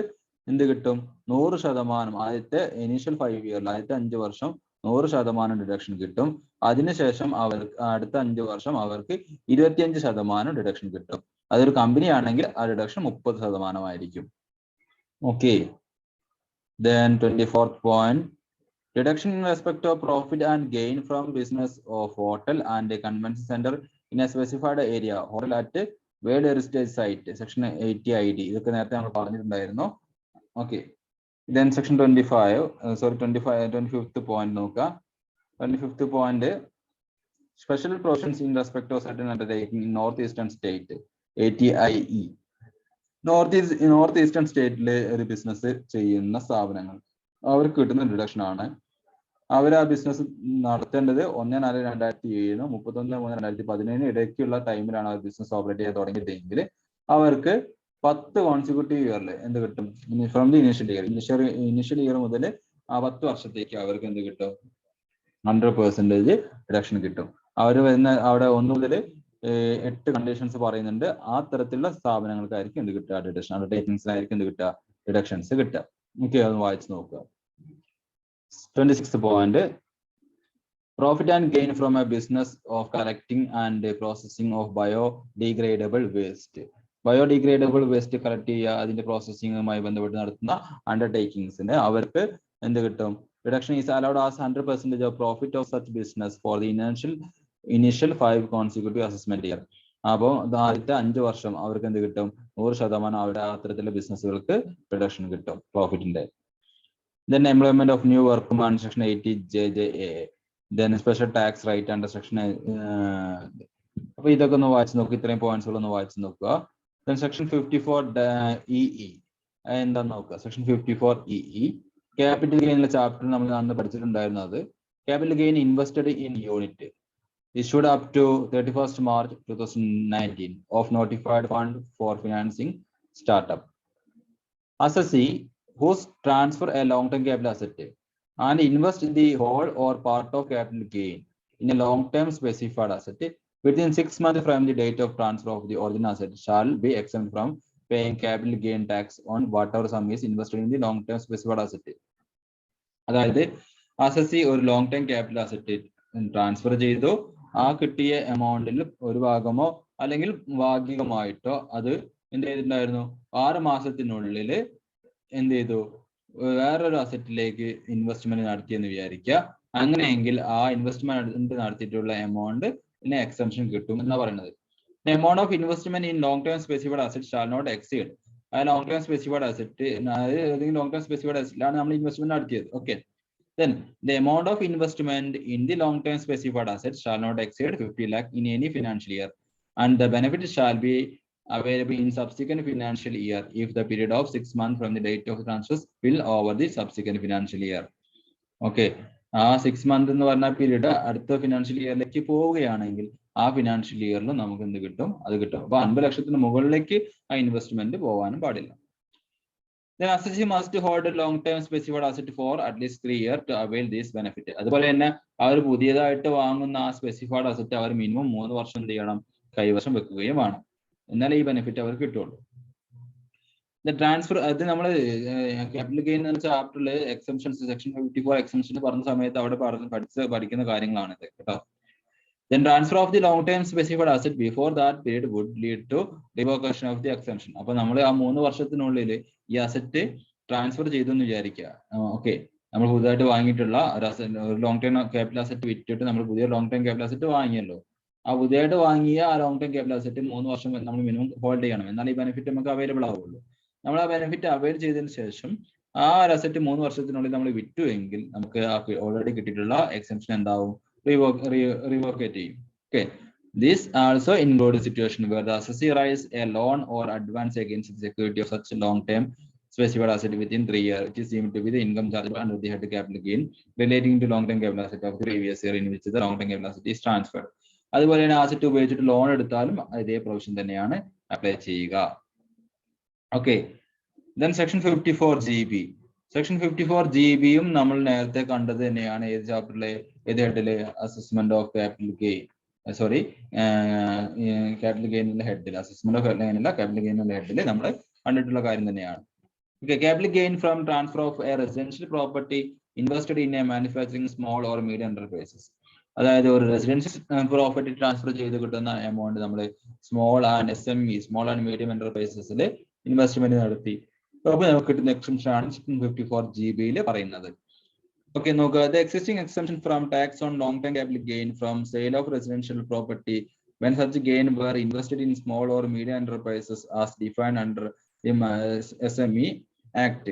എന്ത് കിട്ടും? 100%. ആദ്യത്തെ ഇനീഷ്യൽ 5 ഇയറിൽ ആദ്യത്തെ 5 വർഷം 100% ഡിഡക്ഷൻ കിട്ടും. അതിനുശേഷം അവർക്ക് അടുത്ത 5 വർഷം അവർക്ക് 25% ഡിഡക്ഷൻ കിട്ടും. അതൊരു കമ്പനി ആണെങ്കിൽ ആ ഡിഡക്ഷൻ 30% ആയിരിക്കും. Okay. Then 24th point, reduction in respect of profit and gain from business of hotel and a convention center in a specified area, hotel at world heritage site, section 80 ID. ഇതൊക്കെ നേരത്തെ നമ്മൾ പറഞ്ഞിട്ടുണ്ടായിരുന്നു. Okay. Then section 25th point നോക്കുക. 25th point, special provisions in respect of certain undertaking in northeastern state, ATIE. North eastern സ്റ്റേറ്റിലെ ഒരു business ചെയ്യുന്ന സ്ഥാപനങ്ങൾ അവർക്ക് കിട്ടുന്ന റിഡക്ഷൻ ആണ്. അവർ ആ ബിസിനസ് നടത്തേണ്ടത് 1/4/2007 31/3/2017 ഇടയ്ക്കുള്ള ടൈമിലാണ് അവർ ബിസിനസ് ഓപ്പറേറ്റ് ചെയ്യാൻ തുടങ്ങിയതെങ്കിൽ അവർക്ക് 10 കോൺസിക്യൂട്ടീവ് ഇയറിൽ എന്ത് കിട്ടും? ഫ്രം ദി ഇനിഷ്യൽ ഇയർ മുതൽ ആ 10 വർഷത്തേക്ക് അവർക്ക് എന്ത് കിട്ടും? 100% റിഡക്ഷൻ കിട്ടും. അവർ വരുന്ന അവിടെ 1 മുതൽ 8 കണ്ടീഷൻസ് പറയുന്നുണ്ട്. ആ തരത്തിലുള്ള സ്ഥാപനങ്ങൾക്കായിരിക്കും എന്ത് കിട്ടുക? ഡിഡക്ഷൻ. അണ്ടർടേക്കിംഗ്സിനായിരിക്കും എന്ത് കിട്ടുക? ഡിഡക്ഷൻസ് കിട്ടുക. ഓക്കെ, അത് വായിച്ചു നോക്കുക. 26th point, profit and gain from a business of collecting and processing of biodegradable waste. Biodegradable waste collect ചെയ്യുക, അതിന്റെ പ്രോസസ്സിംഗുമായി ബന്ധപ്പെട്ട് നടത്തുന്ന അണ്ടർടേക്കിംഗ്സിന് അവർക്ക് എന്ത് കിട്ടും? Reduction is allowed as 100% of profit of such business for the initial 5 consecutive assessment year. അപ്പോൾ ആദ്യത്തെ 5 വർഷം അവർക്ക് എന്ത് കിട്ടും? 100% അവരുടെ അത്തരത്തിലുള്ള ബിസിനസ്സുകൾക്ക് റിഡക്ഷൻ കിട്ടും പ്രോഫിറ്റിന്റെ. Then employment of new workman, section 80 JJA. Then special tax right under section അപ്പൊ ഇതൊക്കെ ഒന്ന് വായിച്ചു നോക്കുക. ഇത്രയും പോയിന്റ്സുകൾ ഒന്ന് വായിച്ചു നോക്കുക. Then section 54 EE എന്താന്ന് നോക്കുക. section 54 EE ക്യാപിറ്റൽ ഗെയിനിലെ ചാപ്റ്റർ നമ്മൾ അന്ന് പഠിച്ചിട്ടുണ്ടായിരുന്നു. അത് capital gain invested in unit issued up to 31st March 2019 of notified fund for financing startup. Assessee whose transfer a long-term capital asset and invest in the whole or part of capital gain in a long-term specified asset within 6 months from the date of transfer of the original asset shall be exempt from paying capital gain tax on whatever sum is invested in the long-term specified asset. അതായത് assessee ഒരു long time capital asset transfer ചെയ്തു. ആ കിട്ടിയ എമൗണ്ടിൽ ഒരു ഭാഗമോ അല്ലെങ്കിൽ ഭാഗികമായിട്ടോ അത് എന്ത് ചെയ്തിട്ടുണ്ടായിരുന്നു? 6 മാസത്തിനുള്ളിൽ എന്ത് ചെയ്തു? വേറൊരു അസറ്റിലേക്ക് ഇൻവെസ്റ്റ്മെന്റ് നടത്തിയെന്ന് വിചാരിക്കുക. അങ്ങനെയെങ്കിൽ ആ ഇൻവെസ്റ്റ്മെന്റ് നടത്തിയിട്ടുള്ള എമൗണ്ട് പിന്നെ എക്സംഷൻ കിട്ടും എന്നാ പറയുന്നത്. Amount of investment in long term specified asset shall not exceed. ആ ലോങ് ടേം സ്പെസിഫൈഡ് അസറ്റ് ഏതെങ്കിലും ലോങ് ടേം സ്പെസിഫൈഡ് അസറ്റിലാണ് നമ്മൾ ഇൻവെസ്റ്റ്മെന്റ് നടത്തിയത്. Okay. Then the amount of investment in the long term specified assets shall not exceed 50 lakh in any financial year and the benefit shall be available in subsequent financial year if the period of 6 months from the date of transfer spill over the subsequent financial year. Okay, ആ 6 months എന്ന് പറഞ്ഞ period അടുത്ത financial ഇയറിലേക്ക് പോവുകയാണെങ്കിൽ ആ financial ഇയറിൽ നമുക്ക് എന്ത് കിട്ടും, അത് കിട്ടും. അപ്പൊ 50 ലക്ഷത്തിന് മുകളിലേക്ക് ആ ഇൻവെസ്റ്റ്മെന്റ് പോകാനും പാടില്ല. Then assessee must hold a long-term specified asset for at least 3 years to avail this benefit. അതുപോലെ തന്നെ അവർ പുതിയതായിട്ട് വാങ്ങുന്ന ആ സ്പെസിഫൈഡ് അസറ്റ് അവർ മിനിമം 3 വർഷം എന്ത് ചെയ്യണം, കൈവശം വെക്കുകയും വേണം. എന്നാലേ ഈ ബെനിഫിറ്റ് അവർക്ക് കിട്ടുള്ളൂ. ട്രാൻസ്ഫർ അത് നമ്മൾ ക്യാപിറ്റൽ ഗെയിൻ എന്ന ചാപ്റ്ററിൽ എക്സംഷൻസ് സെക്ഷൻ 54 എക്സംഷൻസ് പറഞ്ഞ സമയത്ത് അവിടെ പഠിക്കുന്ന കാര്യങ്ങളാണ് ഇത് കേട്ടോ. Then transfer of the long-term specified asset before that period would lead to revocation of the exemption. അപ്പൊ നമ്മൾ ആ 3 വർഷത്തിനുള്ളിൽ ഈ അസറ്റ് ട്രാൻസ്ഫർ ചെയ്തു എന്ന് വിചാരിക്കുക. ഓക്കെ, നമ്മൾ പുതുതായിട്ട് വാങ്ങിയിട്ടുള്ള ഒരു ലോങ് ടേം ക്യാപിറ്റൽ അസറ്റ് വിറ്റിട്ട് നമ്മൾ പുതിയ ലോങ് ടേം ക്യാപിറ്റൽ അസറ്റ് വാങ്ങിയല്ലോ. ആ പുതിയതായിട്ട് വാങ്ങിയ ആ ലോങ് ടേം ക്യാപിറ്റൽ അസറ്റ് 3 വർഷം നമ്മൾ മിനിമം ഹോൾഡ് ചെയ്യണം. എന്നാൽ ഈ ബെനിഫിറ്റ് നമുക്ക് അവൈലബിൾ ആവുള്ളൂ. നമ്മൾ ആ ബെനിഫിറ്റ് അവൈൽ ചെയ്തതിന് ശേഷം ആ അസറ്റ് 3 വർഷത്തിനുള്ളിൽ നമ്മൾ വിറ്റു എങ്കിൽ നമുക്ക് ഓൾറെഡി കിട്ടിയിട്ടുള്ള എക്സംഷൻ എന്താവും, revocate ചെയ്യും. Okay, this also includes a situation where the assessee raise a loan or advance against the security of such long-term specified asset within 3 years, which is deemed to be the income chargeable under the head capital gain relating to long-term capital asset of the previous year in which the long-term capital asset is transferred. അതുപോലെ തന്നെ asset ഉപയോഗിച്ചിട്ട് loan എടുത്താലും ഇതേ provision തന്നെയാണ് apply ചെയ്യുക. Okay, then section 54GB. Section 54GB നമ്മൾ നേരത്തെ കണ്ടത് തന്നെയാണ്. ഏത് ചാപ്റ്ററിലെ ഏത് ഹെഡില്, assessment of capital gain, sorry capital ഗെയിനിന്റെ ഹെഡിൽ, അസസ്മെന്റ് ഓഫ് ക്യാപിറ്റൽ ഗെയിനിന്റെ ഹെഡിൽ നമ്മൾ കണ്ടിട്ടുള്ള കാര്യം തന്നെയാണ്. Okay, capital gain from transfer of a residential property invested in a manufacturing small or medium enterprises. അതായത് ഒരു റെസിഡൻഷ്യൽ പ്രോപ്പർട്ടി ട്രാൻസ്ഫർ ചെയ്ത് കിട്ടുന്ന എമൗണ്ട് നമ്മൾ small and SME, small and medium എന്റർപ്രൈസസിൽ ഇൻവെസ്റ്റ്മെന്റ് നടത്തി. അപ്പൊ നമുക്ക് കിട്ടുന്ന എക്സംഷൻ ആണ് 54GB പറയുന്നത്. ഓക്കെ, നോക്കുക. The existing exemption from tax on long-term capital gain from sale of residential property when such gain were invested in small or medium enterprises as defined under the SME Act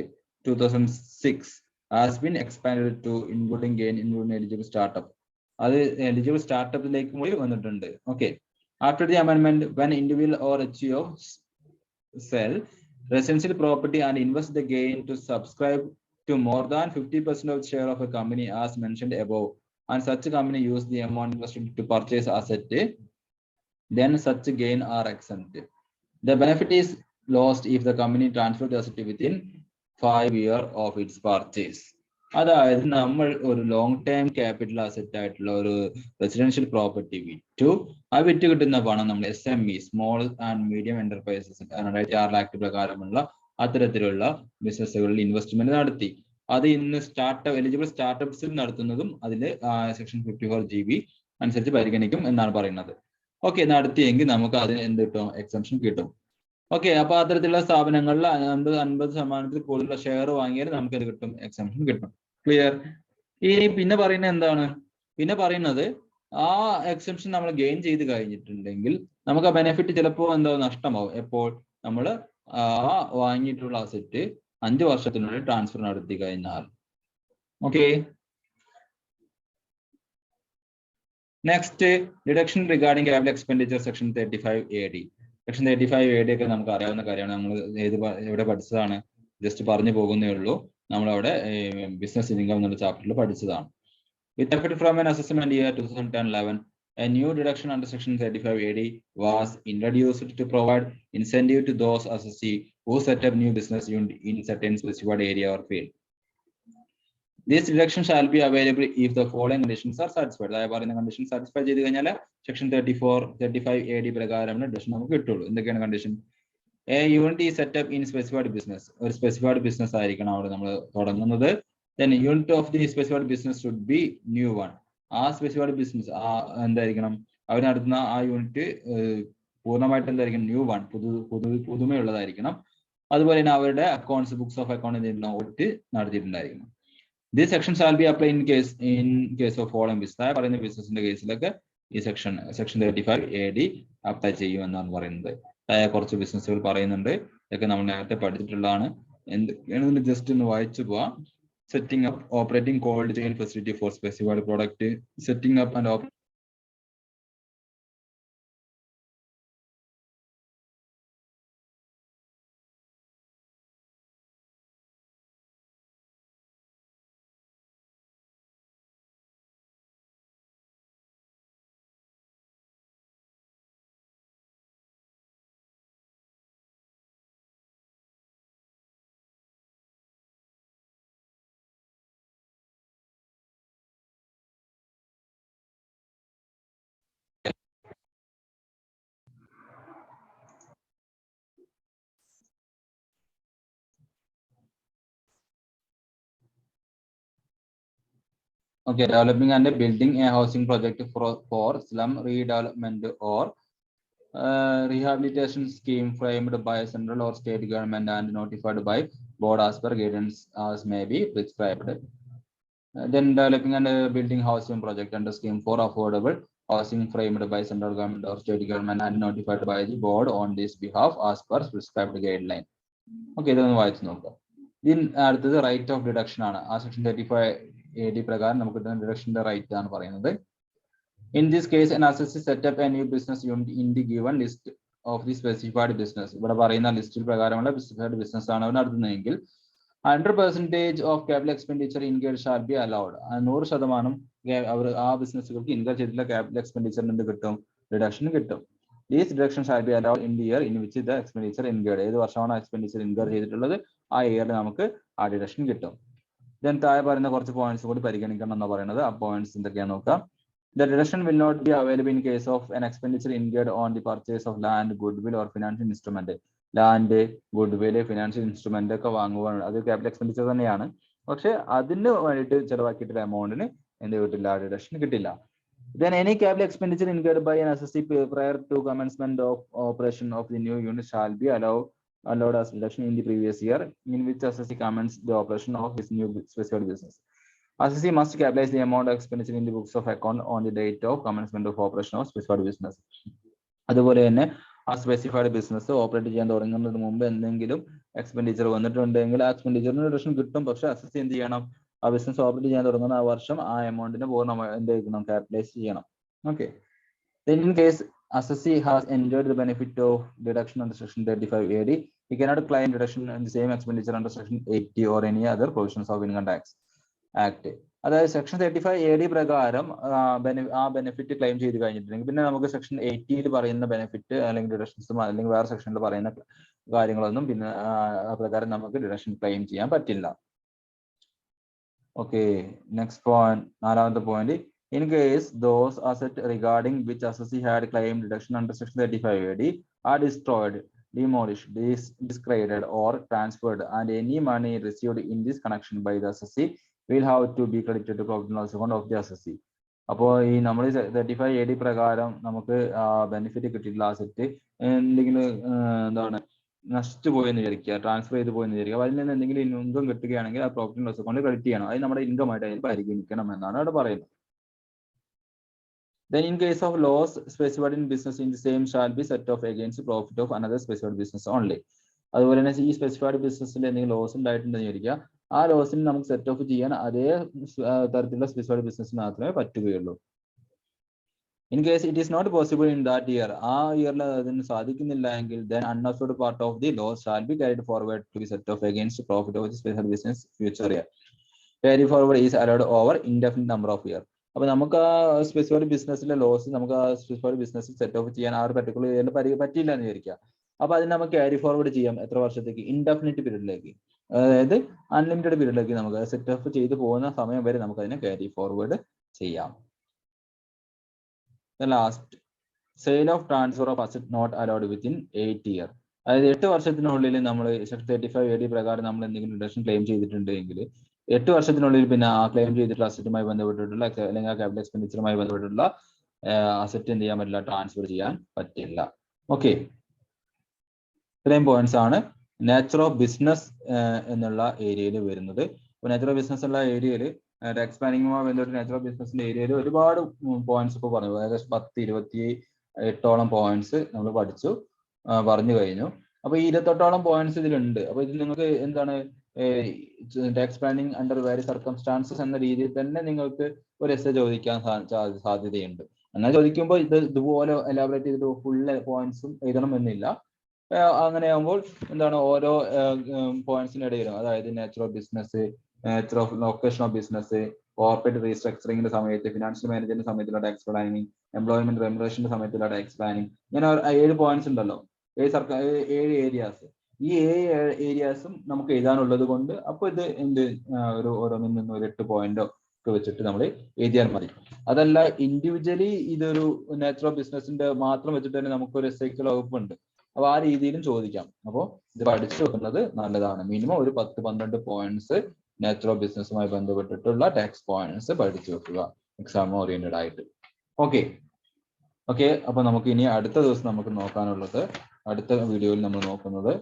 2006 has been expanded to including gain including eligible startup. അത് eligible startup-ലേക്ക് കൂടി വന്നിട്ടുണ്ട്. Okay, after the amendment, when individual or HEO sell residential property and invest the gain to subscribe to more than 50% of the share of a company as mentioned above, and such a company use the amount invested to purchase asset, then such gain are exempted. The benefit is lost if the company transfer the asset within 5 years of its purchase. അതായത് നമ്മൾ ഒരു long term capital asset ആയിട്ടുള്ള ഒരു residential property വിറ്റു. ആ വിറ്റ് കിട്ടുന്ന പണം നമ്മൾ SME, small and medium enterprises 2006 act പ്രകാരമുള്ള അത്തരത്തിലുള്ള ബിസിനസ്സുകളിൽ ഇൻവെസ്റ്റ്മെന്റ് നടത്തി. അത് ഇന്ന് എലിജിബിൾ സ്റ്റാർട്ടപ്സിൽ നടത്തുന്നതും അതിൽ സെക്ഷൻ 54GB അനുസരിച്ച് പരിഗണിക്കും എന്നാണ് പറയുന്നത്. ഓക്കെ, നടത്തിയെങ്കിൽ നമുക്ക് അതിന് എന്ത് കിട്ടും, എക്സംഷൻ കിട്ടും. ഓക്കെ, അപ്പൊ അത്തരത്തിലുള്ള സ്ഥാപനങ്ങളിൽ 50% കൂടുതലുള്ള ഷെയർ വാങ്ങിയാൽ നമുക്ക് ഇത് കിട്ടും, എക്സംഷൻ കിട്ടും. ക്ലിയർ? ഇനി പിന്നെ പറയുന്നത് എന്താണ്? പിന്നെ പറയുന്നത് ആ എക്സംഷൻ നമ്മൾ ഗെയിൻ ചെയ്ത് കഴിഞ്ഞിട്ടുണ്ടെങ്കിൽ നമുക്ക് ആ ബെനിഫിറ്റ് ചിലപ്പോൾ എന്താ നഷ്ടമാവും. എപ്പോൾ നമ്മൾ ആ വാങ്ങിയിട്ടുള്ള അസറ്റ് 5 വർഷത്തിനുള്ളിൽ ട്രാൻസ്ഫർ നടത്തി കഴിഞ്ഞാൽ. Okay, next deduction regarding capital expenditure section 35AD. Section 35AD ഒക്കെ നമുക്ക് അറിയാവുന്ന കാര്യമാണ്. നമ്മൾ എവിടെ പഠിച്ചതാണ്, ജസ്റ്റ് പറഞ്ഞു പോകുന്നേ ഉള്ളൂ. നമ്മളവിടെ ബിസിനസ് ഇൻകം എന്നുള്ള ചാപ്റ്ററിൽ പഠിച്ചതാണ്. With effect from an assessment year 2010-11, a new deduction under section 35AD was introduced to provide incentive to those assessee who set up new business unit in certain specified area or field. This deduction shall be available if the following conditions are satisfied. അതായത് പറയുന്ന condition satisfy ചെയ്ത് കഴിഞ്ഞാൽ section 35AD പ്രകാരം deduction നമുക്ക് കിട്ടുള്ളൂ. എന്തൊക്കെയാണ് condition? A unit is set up in specified business. ഒരു specified business ആയിരിക്കണം അവിടെ നമ്മൾ തുടങ്ങുന്നത്. Then unit of the specified business should be new one. ആ സ്പെസിഫൈഡ് ബിസിനസ് എന്തായിരിക്കണം, അവർ നടത്തുന്ന ആ യൂണിറ്റ് പൂർണ്ണമായിട്ട് എന്തായിരിക്കണം, ന്യൂ വൺ, പുതുമയുള്ളതായിരിക്കണം. അതുപോലെ തന്നെ അവരുടെ accounts, books of account audit നടത്തിയിട്ടുണ്ടായിരിക്കണം. This section shall be applied in case of following business. പറയുന്ന ബിസിനസിന്റെ കേസിലൊക്കെ ഈ സെക്ഷൻ 35AD അപ്ലൈ ചെയ്യുമെന്നാണ് പറയുന്നത്. കുറച്ച് ബിസിനസ്സുകൾ പറയുന്നുണ്ട്, ഇതൊക്കെ നമ്മൾ നേരത്തെ പഠിച്ചിട്ടുള്ളതാണ്. എന്തൊക്കെയാണെന്ന് ജസ്റ്റ് ഒന്ന് വായിച്ചു പോവാം. Setting up operating cold chain facility for specified product, setting up and Okay, developing and building a housing project for slum redevelopment or rehabilitation scheme framed by central or state government and notified by board as per guidance as may be prescribed. Then developing and building housing project under scheme for affordable housing framed by central government or state government and notified by the board on this behalf as per prescribed guideline. Okay, ഇതൊന്ന് വായിച്ചു നോക്കാം. ഇതിന് അടുത്തത് right of deduction ആണ്. ആ section 35AD പ്രകാരം നമുക്ക് കിട്ടുന്ന ഡിഡക്ഷന്റെ റൈറ്റ് ആണ് പറയുന്നത്. In this case, an assessee set up a new business unit in the given list of the specified business. ഇവിടെ പറയുന്ന ലിസ്റ്റിൽ പ്രകാരമുള്ള specified business ആണ് അവൻ നടത്തുന്നതെങ്കിൽ 100% of capital expenditure incurred shall be allowed. 100% അവർ ആ ബിസിനസ്സുകൾക്ക് ഇൻകർ ചെയ്തിട്ടുള്ള ക്യാപിറ്റൽ എക്സ്പെൻഡിച്ചറിന് എന്ത് കിട്ടും? ഡിഡക്ഷൻ കിട്ടും. These deductions shall be allowed in the year in which the expenditure incurred. ഏത് വർഷമാണ് എക്സ്പെൻഡിച്ചർ ഇൻകർ ചെയ്തിട്ടുള്ളത് ആ ഇയറിൽ നമുക്ക് ആ ഡിഡക്ഷൻ കിട്ടും. ദെൻ താഴെ പറയുന്ന കുറച്ച് പോയിന്റ്സ് കൂടി പരിഗണിക്കണം എന്നാണ് പറയുന്നത്. ആ പോയിന്റ്സ് എന്തൊക്കെയാണെന്ന് നോക്കാം. The deduction will not be available in case of an expenditure incurred on the purchase of land, goodwill or financial instrument. Land, goodwill, financial instrument ഒക്കെ വാങ്ങുവാണ്. അത് ക്യാപിറ്റൽ എക്സ്പെൻഡിച്ചർ തന്നെയാണ്. പക്ഷെ അതിന് വേണ്ടിയിട്ട് ചെലവാക്കിയിട്ടുള്ള എമൗണ്ടിന് എന്ത് കിട്ടില്ല? ഡിഡക്ഷൻ കിട്ടില്ല. Then any capital expenditure incurred by an assessee prior to commencement of operation of the new unit shall be allowed as deduction in the previous year in which assessee commenced the operation of his new specified business. Assessee must capitalize the amount of expenditure in the books of account on the date of commencement of operation of specified business. അതുപോലെ തന്നെ ആ specified business operate ചെയ്യാൻ തുടങ്ങുന്നതിന് മുമ്പ് എന്തെങ്കിലും expenditure വന്നിട്ടുണ്ടെങ്കിൽ ആ എക്സ്പെൻഡിച്ചറിന് deduction കിട്ടും. പക്ഷെ അസസ് എന്ത് ചെയ്യണം? ആ ബിസിനസ് ഓപ്പറേറ്റ് ചെയ്യാൻ തുടങ്ങുന്ന ആ വർഷം ആ എമൗണ്ടിനെ പൂർണ്ണമായി എന്ത് ചെയ്യണം? ക്യാപിറ്റലൈസ് ചെയ്യണം. Okay. Then in case assessee has enjoyed the benefit of deduction under section 35AD, he cannot claim deduction in the same expenditure under section 80 or any other provisions of Income Tax Act. അതായത് section 35AD പ്രകാരം ആ benefit claim ചെയ്ത് കഴിഞ്ഞിട്ടുണ്ടെങ്കിൽ പിന്നെ നമുക്ക് section 80 പറയുന്ന benefit അല്ലെങ്കിൽ ഡിഡക്ഷൻസും അല്ലെങ്കിൽ വേറെ സെക്ഷനിൽ പറയുന്ന കാര്യങ്ങളൊന്നും പിന്നെ പ്രകാരം നമുക്ക് ഡിഡക്ഷൻ ക്ലെയിം ചെയ്യാൻ പറ്റില്ല. ഓക്കെ, നെക്സ്റ്റ് പോയിന്റ്, നാലാമത്തെ point. In case those assets regarding which assessee had claimed deduction under section 35AD are destroyed, demolished, discredited or transferred, and any money received in this connection by the assessee will have to be credited to profit and loss account of the assessee. അപ്പോൾ ഈ നമ്മൾ 35AD പ്രകാരം നമുക്ക് benefit കിട്ടിയിട്ടുള്ള asset എന്തെങ്കിലും എന്താണ് നശിച്ചു പോയെന്ന് വിചാരിക്കുക, ട്രാൻസ്ഫർ ചെയ്ത് പോയെന്ന് വിചാരിക്കുക, അതിൽ നിന്ന് എന്തെങ്കിലും ഇൻകം കിട്ടുകയാണെങ്കിൽ ആ profit and loss account credit ചെയ്യണം. അത് നമ്മുടെ ഇൻകം ആയിട്ട് അതിൽ പരിഗണിക്കണം എന്നാണ് അവിടെ പറയുന്നത്. Then in case of loss specified in business in the same shall be set off against profit of another specified business only. അതുപോലെ തന്നെ ഈ സ്പെസിഫൈഡ് ബിസിനസ്സിൽ എന്തെങ്കിലും ലോസ് ഉണ്ടായിട്ടുണ്ടെന്ന് വിചാരിക്കുക, ആ ലോസിന് നമുക്ക് സെറ്റ് ഓഫ് ചെയ്യാൻ അതേ തരത്തിലുള്ള സ്പെസിഫൈഡ് ബിസിനസ്സിന് മാത്രമേ പറ്റുകയുള്ളൂ. In case it is not possible in that year, ആ ഇയറിൽ അതിന് സാധിക്കുന്നില്ല എങ്കിൽ then unabsorbed part of the loss shall be carried forward to be set off against profit of the specified business future year. Carry forward is allowed over indefinite number of years. അപ്പൊ നമുക്ക് ആ specified ബിസിനസ്സിലെ loss നമുക്ക് ആ specified ബിസിനസ്സിൽ set of ചെയ്യാൻ ആ ഒരു particular ഇയറിൽ പറ്റിയില്ല എന്ന് വിചാരിക്കുക. അപ്പൊ അതിന് നമുക്ക് ക്യാരി ഫോർവേഡ് ചെയ്യാം. എത്ര വർഷത്തേക്ക്? ഇൻഡെഫിനിറ്റ് പീരീഡിലേക്ക്, അതായത് അൺലിമിറ്റഡ് പീരീഡിലേക്ക് നമുക്ക് സെറ്റ് ഓഫ് ചെയ്ത് പോകുന്ന സമയം വരെ നമുക്ക് അതിനെ ക്യാരി ഫോർവേഡ് ചെയ്യാം. Last, sale of transfer of asset not allowed within 8 years. അതായത് 8 വർഷത്തിനുള്ളിൽ നമ്മൾ സെക്ഷൻ 35AD പ്രകാരം നമ്മൾ എന്തെങ്കിലും ഡിഡക്ഷൻ ക്ലെയിം ചെയ്തിട്ടുണ്ടെങ്കിൽ 8 വർഷത്തിനുള്ളിൽ പിന്നെ ആ ക്ലെയിം ചെയ്തിട്ടുള്ള അസറ്റുമായി ബന്ധപ്പെട്ടിട്ടുള്ള അല്ലെങ്കിൽ ആ ക്യാപിറ്റൽ എക്സ്പെൻഡിച്ചറുമായി ബന്ധപ്പെട്ടിട്ടുള്ള അസറ്റ് എന്ത് ചെയ്യാൻ പറ്റില്ല? ട്രാൻസ്ഫർ ചെയ്യാൻ പറ്റില്ല. ഓക്കെ, ഇത്രയും പോയിന്റ്സ് ആണ് നേച്ചർ ഓഫ് ബിസിനസ് എന്നുള്ള ഏരിയയിൽ വരുന്നത്. അപ്പോൾ നേച്ചർ ഓഫ് ബിസിനസ് ഉള്ള ഏരിയയിൽ ടാക്സ് പ്ലാനിങ്ങുമായി ബന്ധപ്പെട്ട് നേച്ചർ ഓഫ് ബിസിനസിന്റെ ഏരിയയിൽ ഒരുപാട് പോയിന്റ്സ് ഇപ്പോൾ പറഞ്ഞു. ഏകദേശം 10-28 പോയിന്റ്സ് നമ്മൾ പറഞ്ഞു കഴിഞ്ഞു. അപ്പൊ ഈ 28 പോയിന്റ്സ് ഇതിലുണ്ട്. അപ്പൊ ഇതിൽ നിങ്ങൾക്ക് എന്താണ് tax planning under various circumstances എന്ന രീതിയിൽ തന്നെ നിങ്ങൾക്ക് ഒരു എസ്സേ ചോദിക്കാൻ സാധ്യതയുണ്ട്. എന്നാൽ ചോദിക്കുമ്പോൾ ഇതുപോലെ എലാബറേറ്റ് ചെയ്തിട്ട് ഫുൾ പോയിന്റ്സും എഴുതണം എന്നില്ല. അങ്ങനെയാകുമ്പോൾ എന്താണ് ഓരോ പോയിന്റ്സിനിടയിലും, അതായത് nature of business, nature of location of business, corporate റീസ്ട്രക്ചറിങ്ങിന്റെ സമയത്ത്, ഫിനാൻഷ്യൽ മാനേജ്മെന്റിന്റെ സമയത്തുള്ള ടാക്സ് പ്ലാനിങ്, എംപ്ലോയ്മെന്റ് റെമുനറേഷന്റെ സമയത്തുള്ള ടാക്സ് പ്ലാനിങ്, ഇങ്ങനെ 7 പോയിന്റ്സ് ഉണ്ടല്ലോ, 7 ഏരിയാസ്. ഈ 7 ഏരിയാസും നമുക്ക് എഴുതാനുള്ളത് കൊണ്ട് അപ്പൊ ഇത് ഓരോന്നിൽ നിന്ന് ഒരു 8 പോയിന്റോ ഒക്കെ വെച്ചിട്ട് നമ്മൾ എഴുതിയാൽ മതി. അതല്ല ഇൻഡിവിജ്വലി ഇതൊരു നേച്ചർ ഓഫ് ബിസിനസിന്റെ മാത്രം വെച്ചിട്ട് തന്നെ നമുക്കൊരു എസ്സേക്കുള്ള വകുപ്പുണ്ട്. അപ്പൊ ആ രീതിയിലും ചോദിക്കാം. അപ്പോൾ ഇത് പഠിച്ചു വെക്കുന്നത് നല്ലതാണ്. മിനിമം ഒരു 10-12 പോയിന്റ്സ് നേച്ചർ ഓഫ് ബിസിനസ്സുമായി ബന്ധപ്പെട്ടിട്ടുള്ള ടാക്സ് പോയിന്റ്സ് പഠിച്ചു വെക്കുക എക്സാം ഓറിയന്റഡ് ആയിട്ട്. ഓക്കെ ഓക്കെ അപ്പൊ നമുക്ക് ഇനി അടുത്ത ദിവസം നമുക്ക് നോക്കാനുള്ളത്, അടുത്ത വീഡിയോയിൽ നമ്മൾ നോക്കുന്നത്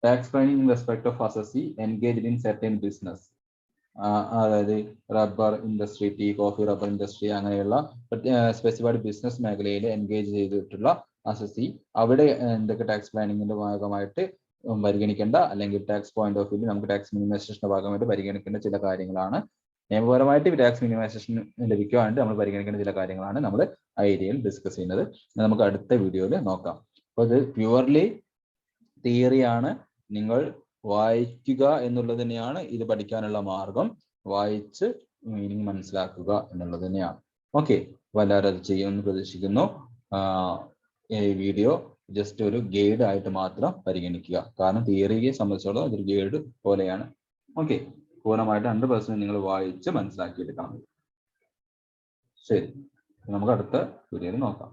tax planning in respect of assessee engaged in certain business. അതായത് rubber industry, tea, coffee, rubber industry അങ്ങനെയുള്ള സ്പെസിഫൈഡ് ബിസിനസ് മേഖലയിൽ എൻഗേജ് ചെയ്തിട്ടുള്ള അസസി അവിടെ എന്തൊക്കെ ടാക്സ് പ്ലാനിങ്ങിന്റെ ഭാഗമായിട്ട് പരിഗണിക്കേണ്ട, അല്ലെങ്കിൽ ടാക്സ് പോയിന്റ് ഓഫ് വ്യൂ നമുക്ക് ടാക്സ് മിനിമൈസേഷന്റെ ഭാഗമായിട്ട് പരിഗണിക്കേണ്ട ചില കാര്യങ്ങളാണ്. നിയമപരമായിട്ട് ടാക്സ് മിനിമൈസേഷൻ ലഭിക്കുവാനായിട്ട് നമ്മൾ പരിഗണിക്കേണ്ട ചില കാര്യങ്ങളാണ് നമ്മൾ ആ ഏരിയയിൽ ഡിസ്കസ് ചെയ്യുന്നത്. നമുക്ക് അടുത്ത വീഡിയോയിൽ നോക്കാം. അപ്പൊ ഇത് പ്യുവർലി തിയറിയാണ്. നിങ്ങൾ വായിക്കുക എന്നുള്ളത് തന്നെയാണ് ഇത് പഠിക്കാനുള്ള മാർഗം. വായിച്ച് മീനിങ് മനസ്സിലാക്കുക എന്നുള്ളത് തന്നെയാണ്. ഓക്കെ, എല്ലാവരും അത് ചെയ്യുമെന്ന് പ്രതീക്ഷിക്കുന്നു. ഈ വീഡിയോ ജസ്റ്റ് ഒരു ഗൈഡ് ആയിട്ട് മാത്രം പരിഗണിക്കുക. കാരണം തിയറിയെ സംബന്ധിച്ചോളം അതൊരു ഗൈഡ് പോലെയാണ്. ഓക്കെ, പൂർണ്ണമായിട്ട് 100% നിങ്ങൾ വായിച്ച് മനസ്സിലാക്കിയെടുക്കണം. ശരി, നമുക്ക് അടുത്ത വീഡിയോയിൽ നോക്കാം.